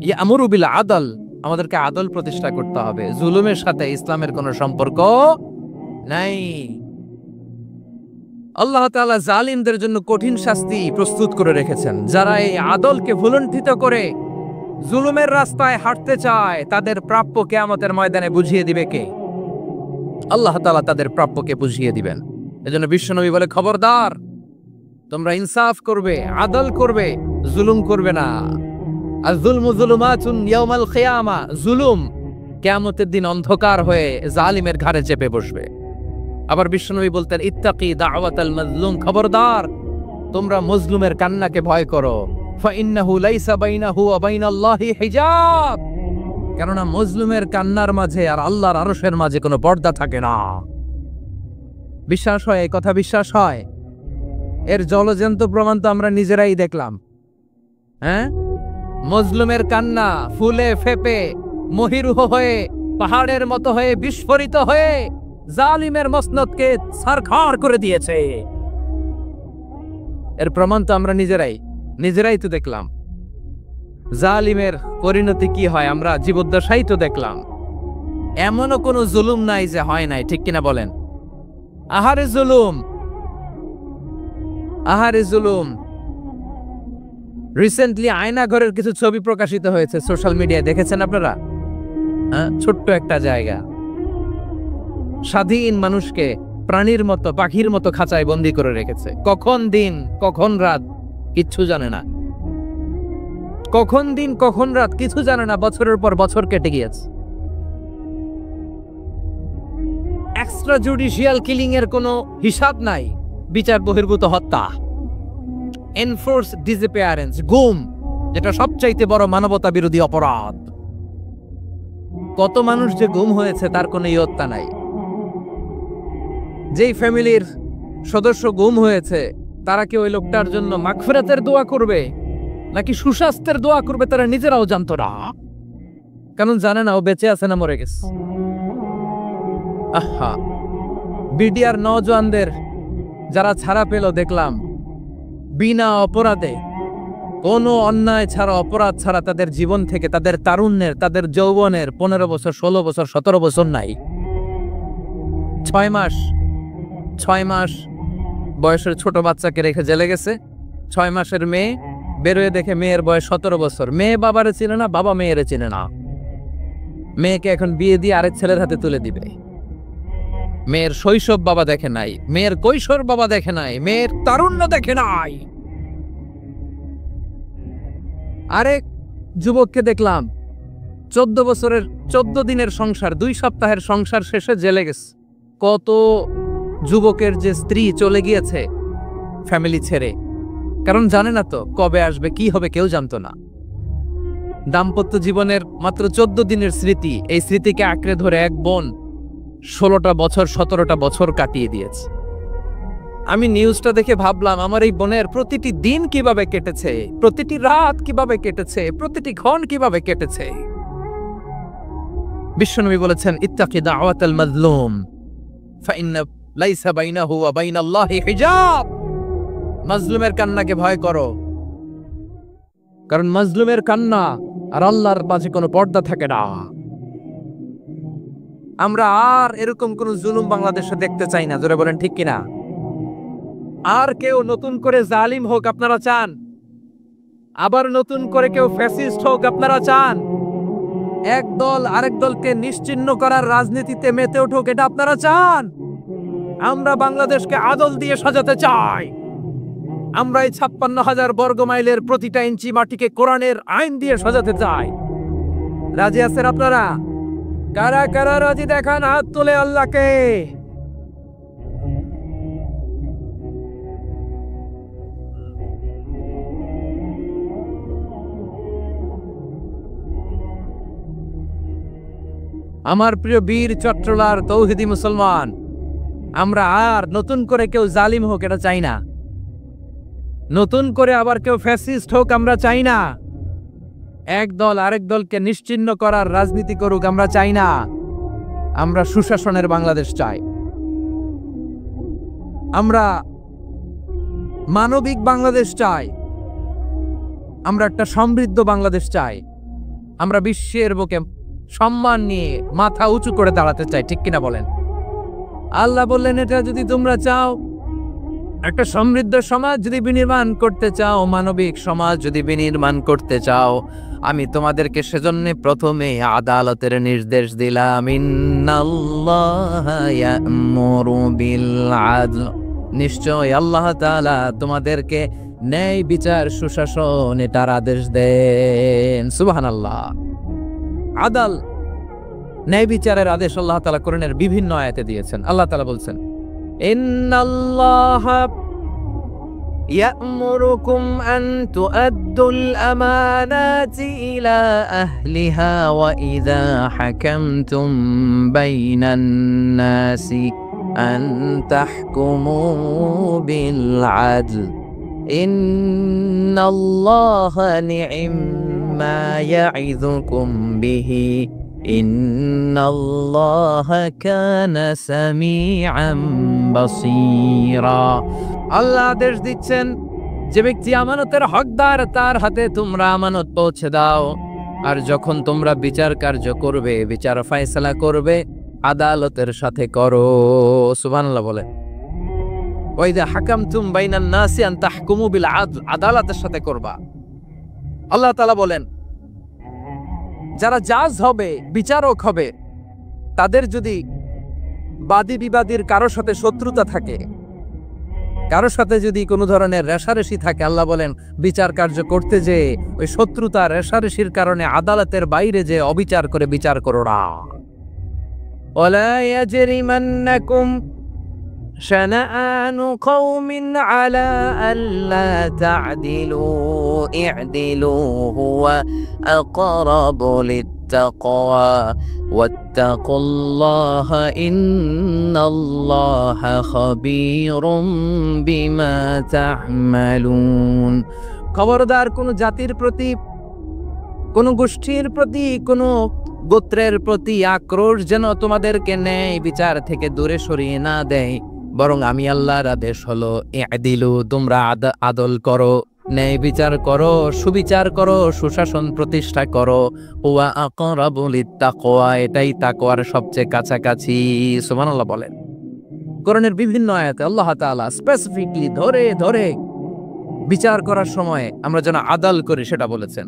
ইয়ামুরু বিল আদল। আমাদেরকে আদল প্রতিষ্ঠা করতে হবে। জুলুমের সাথে ইসলামের কোনো সম্পর্ক নাই। আল্লাহ তাআলা জালিমদের জন্য কঠিন শাস্তি প্রস্তুত করে রেখেছেন। যারা এই আদলকে ভুলুণ্ঠিত করে জুলুমের রাস্তায় হাঁটতে চায়, তাদের প্রাপ্য কিয়ামতের ময়দানে বুঝিয়ে দিবে কে? আল্লাহ তাআলা তাদের প্রাপ্যকে বুঝিয়ে দিবেন। এজন্য বিশ্বনবী বলে, খবরদার, তোমরা ইনসাফ করবে, আদল করবে, জুলুম করবে না। আর যুলমু যুলুমাতুন ইয়াউমাল কিয়ামা, জুলুম কিয়ামতের দিন অন্ধকার হয়ে জালিমের ঘাড়ে চেপে বসবে। আবার বিশ্বনবী বলতেন, ইত্তাকি দাওয়াতাল মাজলুম, খবরদার, তোমরা মজলুমের কান্নাকে ভয় করো। ফাইন্নাহু লাইসা বাইনাহু ওয়া বাইনাল্লাহি হিজাব, কেননা মজলুমের কান্নার মাঝে আর আল্লাহর আরশের মাঝে কোনো পর্দা থাকে না। বিশ্বাস হয়? এই কথা বিশ্বাস হয়? এর জলজন্ত প্রমাণ তো আমরা নিজেরাই দেখলাম। হ্যাঁ, মজলুমের কান্না ফুলে ফেপে মহিরুহ হয়ে, পাহাড়ের মতো হয়ে, বিস্ফোরিত হয়ে জালিমের মসনদকে ছারখার করে দিয়েছে। এর প্রমাণ তো আমরা নিজেরাই তো দেখলাম। জালিমের পরিণতি কি হয় আমরা জীবদ্দশাই তো দেখলাম। এমনও কোনো জুলুম নাই যে হয় নাই, ঠিক কিনা বলেন? আহারে জুলুম, আহারে জুলুম। রিসেন্টলি আয়নাঘরের কিছু ছবি প্রকাশিত হয়েছে সোশ্যাল মিডিয়ায়, দেখেছেন আপনারা? ছোট্ট একটা জায়গা স্বাধীন মানুষকে প্রাণীর মতো পাখির মতো খাঁচায় বন্দি করে রেখেছে। কখন দিন কখন রাত কিচ্ছু জানে না, কখন দিন কখন রাত কিছু জানে না। বছরের পর বছর কেটে গিয়েছে। এক্সট্রা জুডিশিয়াল কিলিং এর কোনো হিসাব নাই। বিচার বহির্ভূত হত্যা, এনফোর্স ডিসঅ্যাপিয়ারেন্স, গুম, যেটা সবচাইতে বড় মানবতা বিরোধী অপরাধ। কত মানুষ যে গুম হয়েছে তার কোনো ইয়ত্তা নাই। যেই ফ্যামিলির সদস্য গুম হয়েছে তারা কি ওই লোকটার জন্য মাগফিরাতের দোয়া করবে নাকি সুস্বাস্থ্যের দোয়া করবে তারা নিজেরাও জানতো না, কারণ জানে না ও বেঁচে আছে না মরে গেছে। আহা, বিডিআর নওজওয়ানদের যারা ছাড়া পেল দেখলাম বিনা অপরাধে, কোনো অন্যায় ছাড়া অপরাধ ছাড়া তাদের জীবন থেকে, তাদের তারুণ্যের, তাদের যৌবনের 15 বছর 16 বছর 17 বছর নাই। 6 মাস বয়সের ছোট বাচ্চাকে রেখে জেলে গেছে। 6 মাসের মেয়ে বেরোয় দেখে মেয়ের বয়স 17 বছর। মেয়ে বাবারে চিনে না, বাবা মেয়েরে চিনে না। মেয়েকে এখন বিয়ে দিয়ে আরেক ছেলের হাতে তুলে দিবে। মেয়ের শৈশব বাবা দেখে নাই, মেয়ের কৈশোর বাবা দেখে নাই, মেয়ের তারুণ্য দেখে নাই। আরেক যুবককে দেখলাম 14 বছরের 14 দিনের সংসার, 2 সপ্তাহের সংসার শেষে জেলে গেছে। কত যুবকের যে স্ত্রী চলে গিয়েছে ফ্যামিলি ছেড়ে, কারণ জানে না তো কবে আসবে, কি হবে, কেউ জানতো না। দাম্পত্য জীবনের মাত্র 14 দিনের স্মৃতি, এই স্মৃতিকে আঁকড়ে ধরে এক বোন 16টা বছর 17টা বছর কাটিয়ে দিয়েছে। আমি নিউজটা দেখে ভাবলাম আমার এই বোনের প্রতিটি দিন কিভাবে কেটেছে, প্রতিটি রাত কিভাবে কেটেছে, প্রতিটি ক্ষণ কিভাবে কেটেছে। বিশ্বনবী বলেছেন, ইত্তাকি দাওয়াতাল মাজলুম ফাইন্না লাইসা বাইনাহু ওয়া বাইনাল্লাহি হিজাব। মাজলুমের কান্নাকে ভয় করো, কারণ মাজলুমের কান্না আর আল্লাহর মাঝে কোনো পর্দা থাকে না। আমরা আর এরকম কোন জুলুম বাংলাদেশে দেখতে চাই না। জোরে বলেন ঠিক কিনা? আর কেউ নতুন করে জালিম হোক আপনারা চান? আবার নতুন করে কেউ ফ্যাসিস্ট হোক আপনারা চান? এক দল আরেক দলকে নিশ্চিহ্ন করার রাজনীতিতে মেতে উঠুক এটা আপনারা চান? আমরা বাংলাদেশকে আদল দিয়ে সাজাতে চাই। আমরা এই 56,000 বর্গ মাইলের প্রতিটা ইঞ্চি মাটিকে কোরআনের আইন দিয়ে সাজাতে চাই। রাজি আছেন আপনারা? কারা কারা রাজি দেখান হাত তুলে আল্লাহকে। আমার প্রিয় বীর চট্টলার তৌহিদি মুসলমান, আমরা আর নতুন করে কেউ জালিম হোক এটা চাই না। নতুন করে আবার কেউ ফ্যাসিস্ট হোক আমরা চাই না। এক দল আরেক দলকে নিশ্চিহ্ন করার রাজনীতি করুক আমরা চাই না। আমরা সুশাসনের বাংলাদেশ চাই। আমরা মানবিক বাংলাদেশ চাই। আমরা একটা সমৃদ্ধ বাংলাদেশ চাই। আমরা বিশ্বের বুকে সম্মান নিয়ে মাথা উঁচু করে দাঁড়াতে চাই, ঠিক কিনা বলেন? আল্লাহ বললেন, এটা যদি তোমরা চাও, একটা সমৃদ্ধ সমাজ যদি বিনির্মাণ করতে চাও, মানবিক সমাজ যদি বিনির্মাণ করতে চাও, আমি তোমাদেরকে সেজন্য প্রথমে আদালতের নির্দেশ দিলাম। ইন্নাল্লাহা ইয়া'মুরু বিল আদল, নিশ্চয় আল্লাহ তাআলা তোমাদেরকে ন্যায় বিচার সুশাসন এটার আদেশ দেন। সুবহানাল্লাহ। আদাল, ন্যায় বিচারের আদেশ আল্লাহ তাআলা কোরআনের বিভিন্ন আয়াতে দিয়েছেন। আল্লাহ তাআলা বলছেন, ইন্নাল্লাহা ইয়া'মুরুকুম আন তুআদ্দুল আমানাতি ইলা আহলিহা ওয়া ইযা হাকামতুম বাইনান নাসি আন তাহকুমু বিল আদল ইন্নাল্লাহা নি'ম্মা ইয়া'iযুকুম বিহি ইন্নাল্লাহা কানা সামিআন বাসীরা। আল্লাহ আদেশ দিচ্ছেন, যে ব্যক্তি আমানতের হকদার তার হাতে তোমরা আমানত পৌঁছে দাও। আর যখন তোমরা বিচার কার্য করবে, বিচার ফয়সালা করবে, আদালতের সাথে করো। সুবহানাল্লাহ বলে, ওয়া ইযা হাকামতুম বাইনান নাসি আন তাহকুমু বিল আদল, আদালতের সাথে করবা। আল্লাহ তাআলা বলেন, যারা জাজ হবে, বিচারক হবে, তাদের যদি বাদী বিবাদীর কারো সাথে শত্রুতা থাকে, কারো সাথে যদি কোনো ধরনের রেষারেষি থাকে, আল্লাহ বলেন বিচার কার্য করতে যে ওই শত্রুতা রেষারেষির কারণে আদালতের বাইরে যে অবিচার করে বিচার করো না। ওয়ালা ইয়াজরিমান্নাকুম শানাআনু কওমিন আলা আল্লা তা'দিলু ই'দিলু হুয়া আকরাবু লিত্তাকওয়া ওয়াত্তাকুল্লাহা ইন্নাল্লাহা খাবীরুম বিমা তা'মালুন। খবরদার কোন জাতির প্রতি, কোন গোষ্ঠীর প্রতি, কোন গোত্রের প্রতি আক্রোশ যেন তোমাদেরকে ন্যায় বিচার থেকে দূরে সরিয়ে না দেয়, বরং আমি আল্লাহর আদেশ হলো ই'দিলু, তোমরা আদল করো, ন্যায় বিচার করো, সুবিচার করো, সুশাসন প্রতিষ্ঠা করো। ওয়া আকরাবু লিত্তাকওয়া, এটাই তাকওয়ার সবচেয়ে কাছাকাছি। সুবহানাল্লাহ বলেন। কোরআনের বিভিন্ন আয়াতে আল্লাহ তাআলা স্পেসিফিকলি ধরে ধরে বিচার করার সময় আমরা যেন আদাল করি সেটা বলেছেন।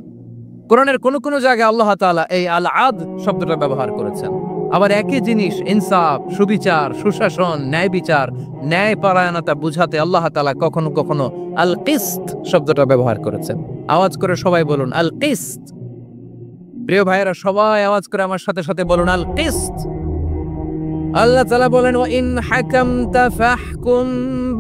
কোরআনের কোন কোন জায়গায় আল্লাহ তাআলা এই আল আদ শব্দটা ব্যবহার করেছেন। আবার একই জিনিস ইনসাফ, সুবিচার, সুশাসন, ন্যায় বিচার, ন্যায় পরায়ণতা বুঝাতে আল্লাহ তাআলা কখনো কখনো আল কিসত শব্দটা ব্যবহার করেছেন। আওয়াজ করে সবাই বলুন আল কিসত। প্রিয় ভাইয়েরা, সবাই আওয়াজ করে আমার সাথে সাথে বলুন আল কিসত। আল্লাহ তাআলা বলেন ওয়া ইন হাকামতা ফাহকুম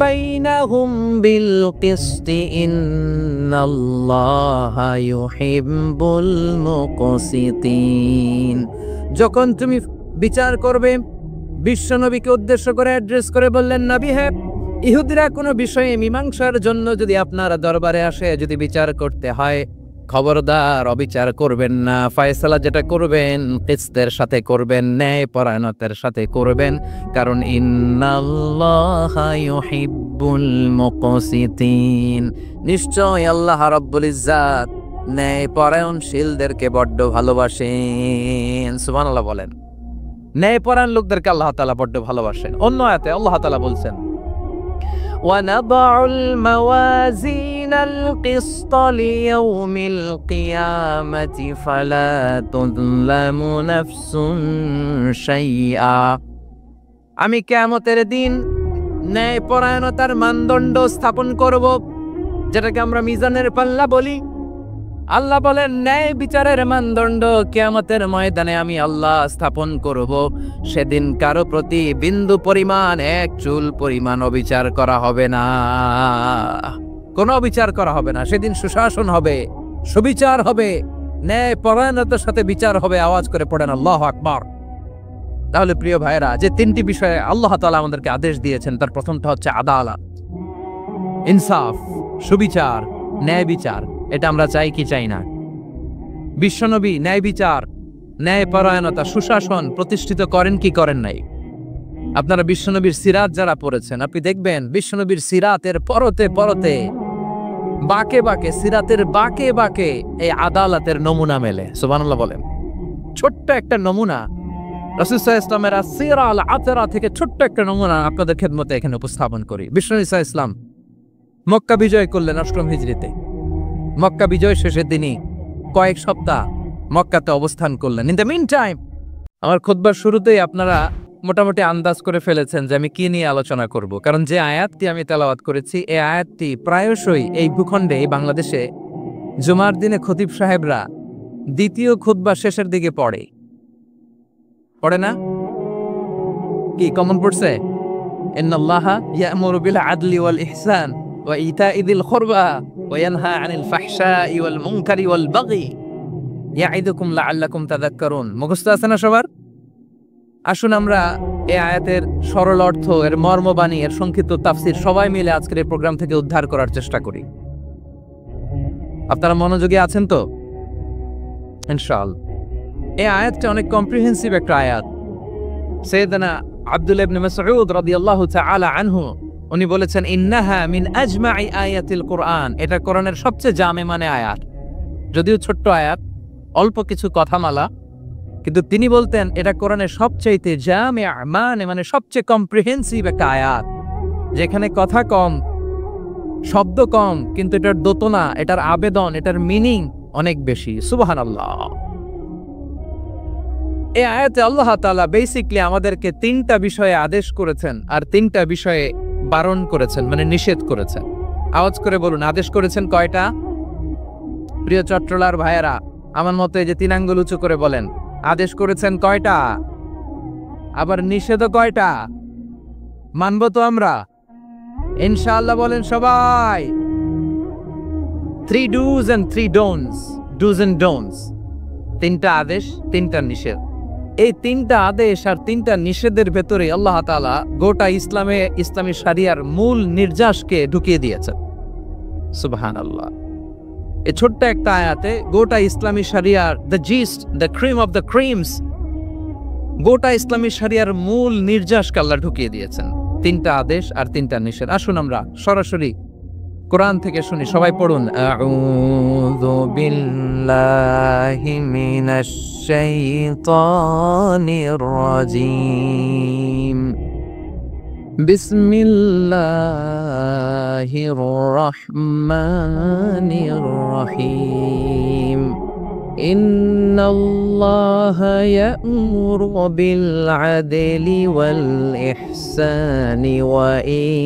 বাইনাহুম বিল কিসতি ইন্নাল্লাহা ইউহিব্বুল মুকসিতিন। যখন তুমি বিচার করবে, বিশ্বনবীকে উদ্দেশ্য করে অ্যাড্রেস করে বললেন, নবী হে, ইহুদিরা কোনো বিষয়ে মীমাংসার জন্য যদি আপনার দরবারে আসে, যদি বিচার করতে হয়, খবরদার অবিচার করবেন না। ফয়সালা যেটা করবেন কিসতের সাথে করবেন, ন্যায় পরায়ণতার সাথে করবেন, কারণ ইন্নাল্লাহা ইউহিব্বুল মুকসিতিন, নিশ্চয় আল্লাহ রাব্বুল ইজ্জাত ন্যায় পরায়ণশীলদেরকে বড্ড ভালোবাসেন। সুবহানাল্লাহ বলেন। ন্যায় পরায়ণ লোকদেরকে আল্লাহ তাআলা বড্ড ভালোবাসেন। অন্য আয়াতে আল্লাহ তাআলা বলছেন وَنَضَعُ الْمَوَازِينَ الْقِسْطَ لِيَوْمِ الْقِيَامَةِ فَلَا تُظْلَمُ نَفْسٌ شَيْئًا। আমি কিয়ামতের দিন ন্যায় পরায়ণতার মানদণ্ড স্থাপন করব, যেটাকে আমরা মিজানের পাল্লা বলি। আল্লাহ বলেন ন্যায় বিচারের মানদণ্ড কিয়ামতের ময়দানে আমি আল্লাহ স্থাপন করব। সেদিন কারো প্রতি বিন্দু পরিমাণ, এক চুল পরিমাণ অবিচার করা হবে না, কোনো অবিচার করা হবে না। সেদিন সুশাসন হবে, সুবিচার হবে, ন্যায় পরায়ণতার সাথে বিচার হবে। আওয়াজ করে পড়েন আল্লাহু আকবার। তাহলে প্রিয় ভাইরা, যে তিনটি বিষয়ে আল্লাহ তাআলা আমাদেরকে আদেশ দিয়েছেন, তার প্রথমটা হচ্ছে আদালত, ইনসাফ, সুবিচার, ন্যায় বিচার। এটা আমরা চাই কি চাই না? বিশ্বনবী ন্যায় বিচার, ন্যায় পরায়ণতা, সুশাসন প্রতিষ্ঠিত করেন কি করেন নাই? আপনারা বিশ্বনবীর সিরাত যারা পড়েছেন, আপনি দেখবেন বিশ্বনবীর সিরাতের পরতে পরতে, বাঁকে বাঁকে, সিরাতের বাঁকে বাঁকে এই আদালতের নমুনা মেলে। সুবহানাল্লাহ বলেন। ছোট্ট একটা নমুনা রাসূল সাল্লাল্লাহু আলাইহি ওয়াসাল্লামের আসিরা আল আতরা থেকে ছোট্ট একটা নমুনা আপনাদের খেদমতে এখানে উপস্থাপন করি। বিশ্বনবী সাল্লাল্লাহু আলাইহি ওয়াসাল্লাম মক্কা বিজয় করলেন ৮ম হিজরিতে। মক্কা বিজয় শেষের দিনই কয়েক সপ্তাহ মক্কাতে অবস্থান করলেন। ইন দ্য মিন টাইম, আমার খুতবার শুরুতেই আপনারা মোটামুটি আন্দাজ করে ফেলেছেন যে আমি কি নিয়ে আলোচনা করব, কারণ যে আয়াতটি আমি তেলাওয়াত করেছি এই আয়াতটি প্রায়শই এই ভূখণ্ডে, এই বাংলাদেশে জুমার দিনে খতিব সাহেবরা দ্বিতীয় খুতবা শেষের দিকে পড়ে না? কি কমন পড়ছে? ইন্নাল্লাহা ইয়া'মুরু বিল আদলি ওয়াল ইহসান ওয়া ইতা'i যিল কুরবা ওয়া ইয়ানহা আনিল ফাহশাই ওয়াল মুনকারি ওয়াল বাগি ইয়া'iদুকুম লাআল্লাকুম তাযাক্কারুন। মুখস্থ আছে না সবার? আসুন আমরা এই আয়াতের সরল অর্থ, এর মর্মবাণী, এর সংক্ষিপ্ত তাফসীর সবাই মিলে আজকের এই প্রোগ্রাম থেকে উদ্ধার করার চেষ্টা করি। আপনারা মনোযোগী আছেন তো? ইনশাআল্লাহ। এই আয়াতটা অনেক কম্প্রিহেন্সিভ একটা আয়াত। সাইয়েদনা আব্দুল্লাহ ইবনে মাসউদ রাদিয়াল্লাহু তাআলা আনহু উনি বলেছেন, ইন্নাহা মিন আজমাই আয়াতিল কুরআন। এটা কোরআনের সবচেয়ে জামে মানে আয়াত। যদিও ছোট্ট আয়াত, অল্প কিছু কথামালা, কিন্তু তিনি বলতেন এটা কোরআনের সবচাইতে জামে মানে সবচেয়ে কম্প্রিহেন্সিভ একটা আয়াত, যেখানে কথা কম, শব্দ কম, কিন্তু এটার দোতনা, এটার আবেদন, এটার মিনিং অনেক বেশি। সুবহানাল্লাহ। এই আয়াতে আল্লাহ তাআলা বেসিক্যালি আমাদেরকে তিনটা বিষয়ে আদেশ করেছেন আর তিনটা বিষয়ে বারণ করেছেন, মানে নিষেধ করেছেন। আওয়াজ করে বলুন, আদেশ করেছেন কয়টা? প্রিয় চট্টলার ভাইয়েরা, আমার মতো এই যে 3 আঙ্গুল উঁচু করে বলেন, আদেশ করেছেন কয়টা? আবার নিষেধও কয়টা? মানবো তো আমরা ইনশাআল্লাহ? বলেন সবাই। 3 do's and 3 don'ts, do's and don'ts। 3টা আদেশ, 3টা নিষেধ। এই 3টা আদেশ আর 3টা নিষেধের ভেতরে আল্লাহ তাআলা গোটা ইসলামী শরিয়ার মূল নির্যাসকে ঢুকিয়ে দিয়েছেন। সুবহানাল্লাহ। এই ছোট্ট একটা আয়াতে গোটা ইসলামী শরিয়ার the gist, the cream of the creams, গোটা ইসলামী শরিয়ার মূল নির্যাসকে আল্লাহ ঢুকিয়ে দিয়েছেন। 3টা আদেশ আর 3টা নিষেধ। আসুন আমরা সরাসরি কোরআন থেকে শুনি, সবাই পড়ুন। আউযু বিল্লাহি মিনাশ শাইতানির রাজীম। বিসমিল্লাহির রহমানির রহিম। ইন্নাল্লাহা ইয়া'মুরু বিল আদলি ওয়াল ইহসানি ওয়া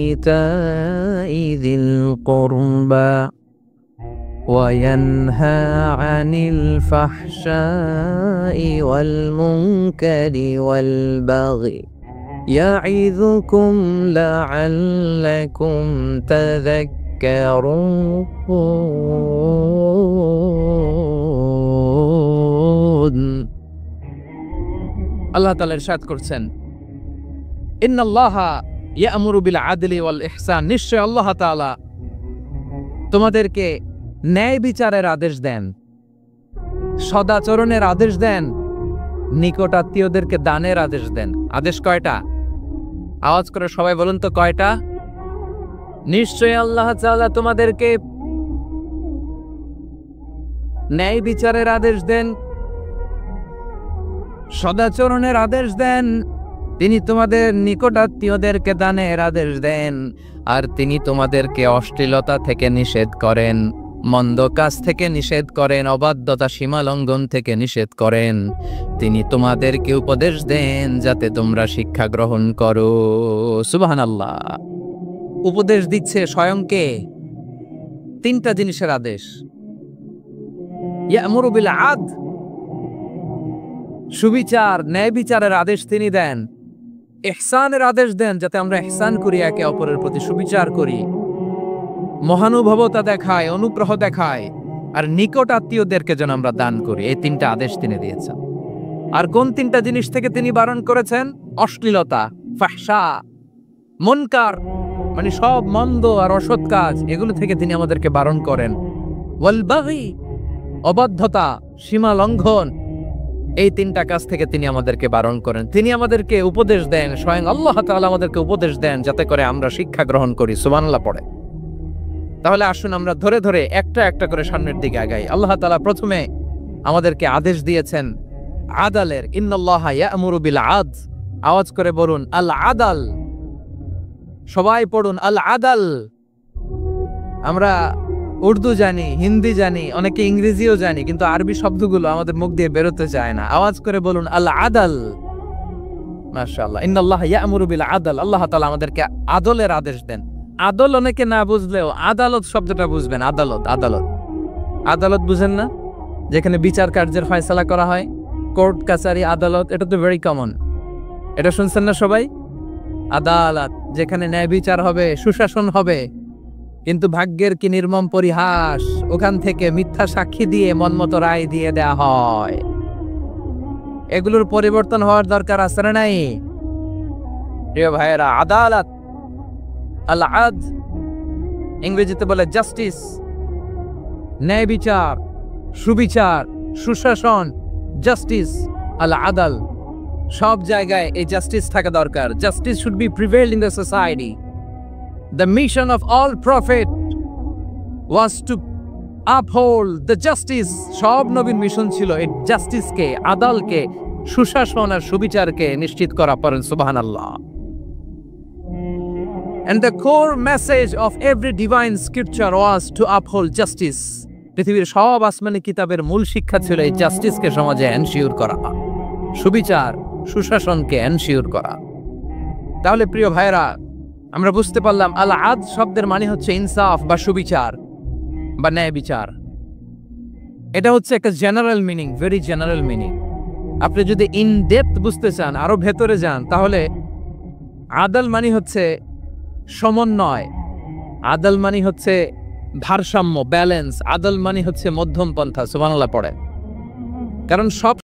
ইতা'i যিল কুরবা ওয়া ইয়ানহা আনিল ফাহশাই ওয়াল মুনকারি ওয়াল বাগি ইয়া'ইযুকুম লা'আল্লাকুম তাযাক্কারুন। আল্লাহ তাআলা ইরশাদ করছেন, ইন্নাল্লাহা ইয়া'মুরু বিল আদলি ওয়াল ইহসান, নিশ্চয় আল্লাহ তাআলা তোমাদেরকে ন্যায় বিচারের আদেশ দেন, সদাচরণের আদেশ দেন, নিকটাত্মীয়দেরকে দানের আদেশ দেন। আদেশ কয়টা? আওয়াজ করে সবাই বলুন তো কয়টা? নিশ্চয় আল্লাহ তাআলা তোমাদেরকে ন্যায় বিচারের আদেশ দেন, সদাচরণের আদেশ দেন, তিনি তোমাদের নিকটাত্মীয়দেরকে দানের আদেশ দেন, আর তিনি তোমাদেরকে অশ্লীলতা থেকে নিষেধ করেন, মন্দ কাজ থেকে নিষেধ করেন, অবাধ্যতা সীমা লঙ্ঘন থেকে নিষেধ করেন। তিনি তোমাদেরকে উপদেশ দেন যাতে তোমরা শিক্ষা গ্রহণ করো। সুবহানাল্লাহ। উপদেশ দিচ্ছে স্বয়ংকে। 3টা জিনিসের আদেশ। ইয়া'মুরু বিল আদল, সুবিচার, ন্যায় বিচারের আদেশ তিনি দেন। ইহসানের আদেশ দেন, যাতে আমরা ইহসান করি, একে অপরের প্রতি সুবিচার করি, মহানুভবতা দেখায়, অনুগ্রহ দেখায়, আর নিকট আত্মীয়দেরকে যেন আমরা দান করি। এই 3টা আদেশ তিনি দিয়েছেন। আর কোন 3টা জিনিস থেকে তিনি বারণ করেছেন? অশ্লীলতা, ফাহশা, মুনকার, মানে সব মন্দ আর অসৎ কাজ, এগুলো থেকে তিনি আমাদেরকে বারণ করেন। ওয়াল বাগি, অবাধ্যতা, সীমা লঙ্ঘন, এই 3টা কাজ থেকে তিনি আমাদেরকে বারণ করেন। তিনি আমাদেরকে উপদেশ দেন, স্বয়ং আল্লাহ তাআলা আমাদেরকে উপদেশ দেন যাতে করে আমরা শিক্ষা গ্রহণ করি। সুবহানাল্লাহ পড়ে। তাহলে আসুন আমরা ধরে ধরে একটা একটা করে সামনের দিকে আগাই। আল্লাহ তাআলা প্রথমে আমাদেরকে আদেশ দিয়েছেন আদালের। ইন্নাল্লাহা ইয়া'মুরু বিল আদল। আওয়াজ করে বলুন আল আদাল। সবাই পড়ুন আল আদাল। আমরা উর্দু জানি, হিন্দি জানি, অনেকে ইংরেজিও জানি, কিন্তু আরবি শব্দগুলো আমাদের মুখ দিয়ে বেরোতে চায় না। আওয়াজ করে বলুন আল আদাল। মাশাআল্লাহ। ইন্নাল্লাহা ইয়া'মুরু বিল আদল। আল্লাহ তাআলা আমাদেরকে আদলের আদেশ দেন। আদল অনেকে না বুঝলেও আদালত শব্দটা বুঝবেন। আদালত, আদালত, আদালত বুঝেন না? যেখানে বিচার কার্যের ফয়সালা করা হয়, কোর্ট কাছারি, আদালত, এটা তো ভেরি কমন। এটা শুনছেন না সবাই? আদালত, যেখানে ন্যায় বিচার হবে, সুশাসন হবে। কিন্তু ভাগ্যের কি নির্মম পরিহাস, ওখান থেকে মিথ্যা সাক্ষী দিয়ে মনমতো রায় দিয়ে দেয়া হয়। এগুলোর পরিবর্তন হওয়ার দরকার আছে না নাই? প্রিয় ভাইয়েরা, আদালত, আল আদল, ইংরেজিতে বলে জাস্টিস, ন্যায় বিচার, সুবিচার, সুশাসন, জাস্টিস, আল আদল, সব জায়গায় এই জাস্টিস থাকা দরকার। Justice should be prevail in the society. The mission of all prophet was to uphold the justice. সব নবীর মিশন ছিল এই জাস্টিসকে, আদালকে, সুশাসন আর সুবিচারকে নিশ্চিত করা। পড়েন সুবহানাল্লাহ। And the core message of every divine scripture was to uphold justice. পৃথিবীর সব আসমানি কিতাবের মূল শিক্ষা ছিল এই জাস্টিসকে সমাজে এনশিওর করা, সুবিচার, সুশাসনকে এনশিওর করা। তাহলে প্রিয় ভাইরা, আমরা বুঝতে পারলাম আল আদ শব্দের মানে হচ্ছে ইনসাফ বা সুবিচার বা ন্যায় বিচার। এটা হচ্ছে একটা general meaning, very general meaning. আপনি যদি ইন ডেপথ বুঝতে চান, আরো ভেতরে যান, তাহলে আদল মানে হচ্ছে সমন্বয়, আদল মানে হচ্ছে ভারসাম্য, ব্যালেন্স, আদল মানে হচ্ছে মধ্যম পন্থা। সুবহানাল্লাহ পড়ে। কারণ সব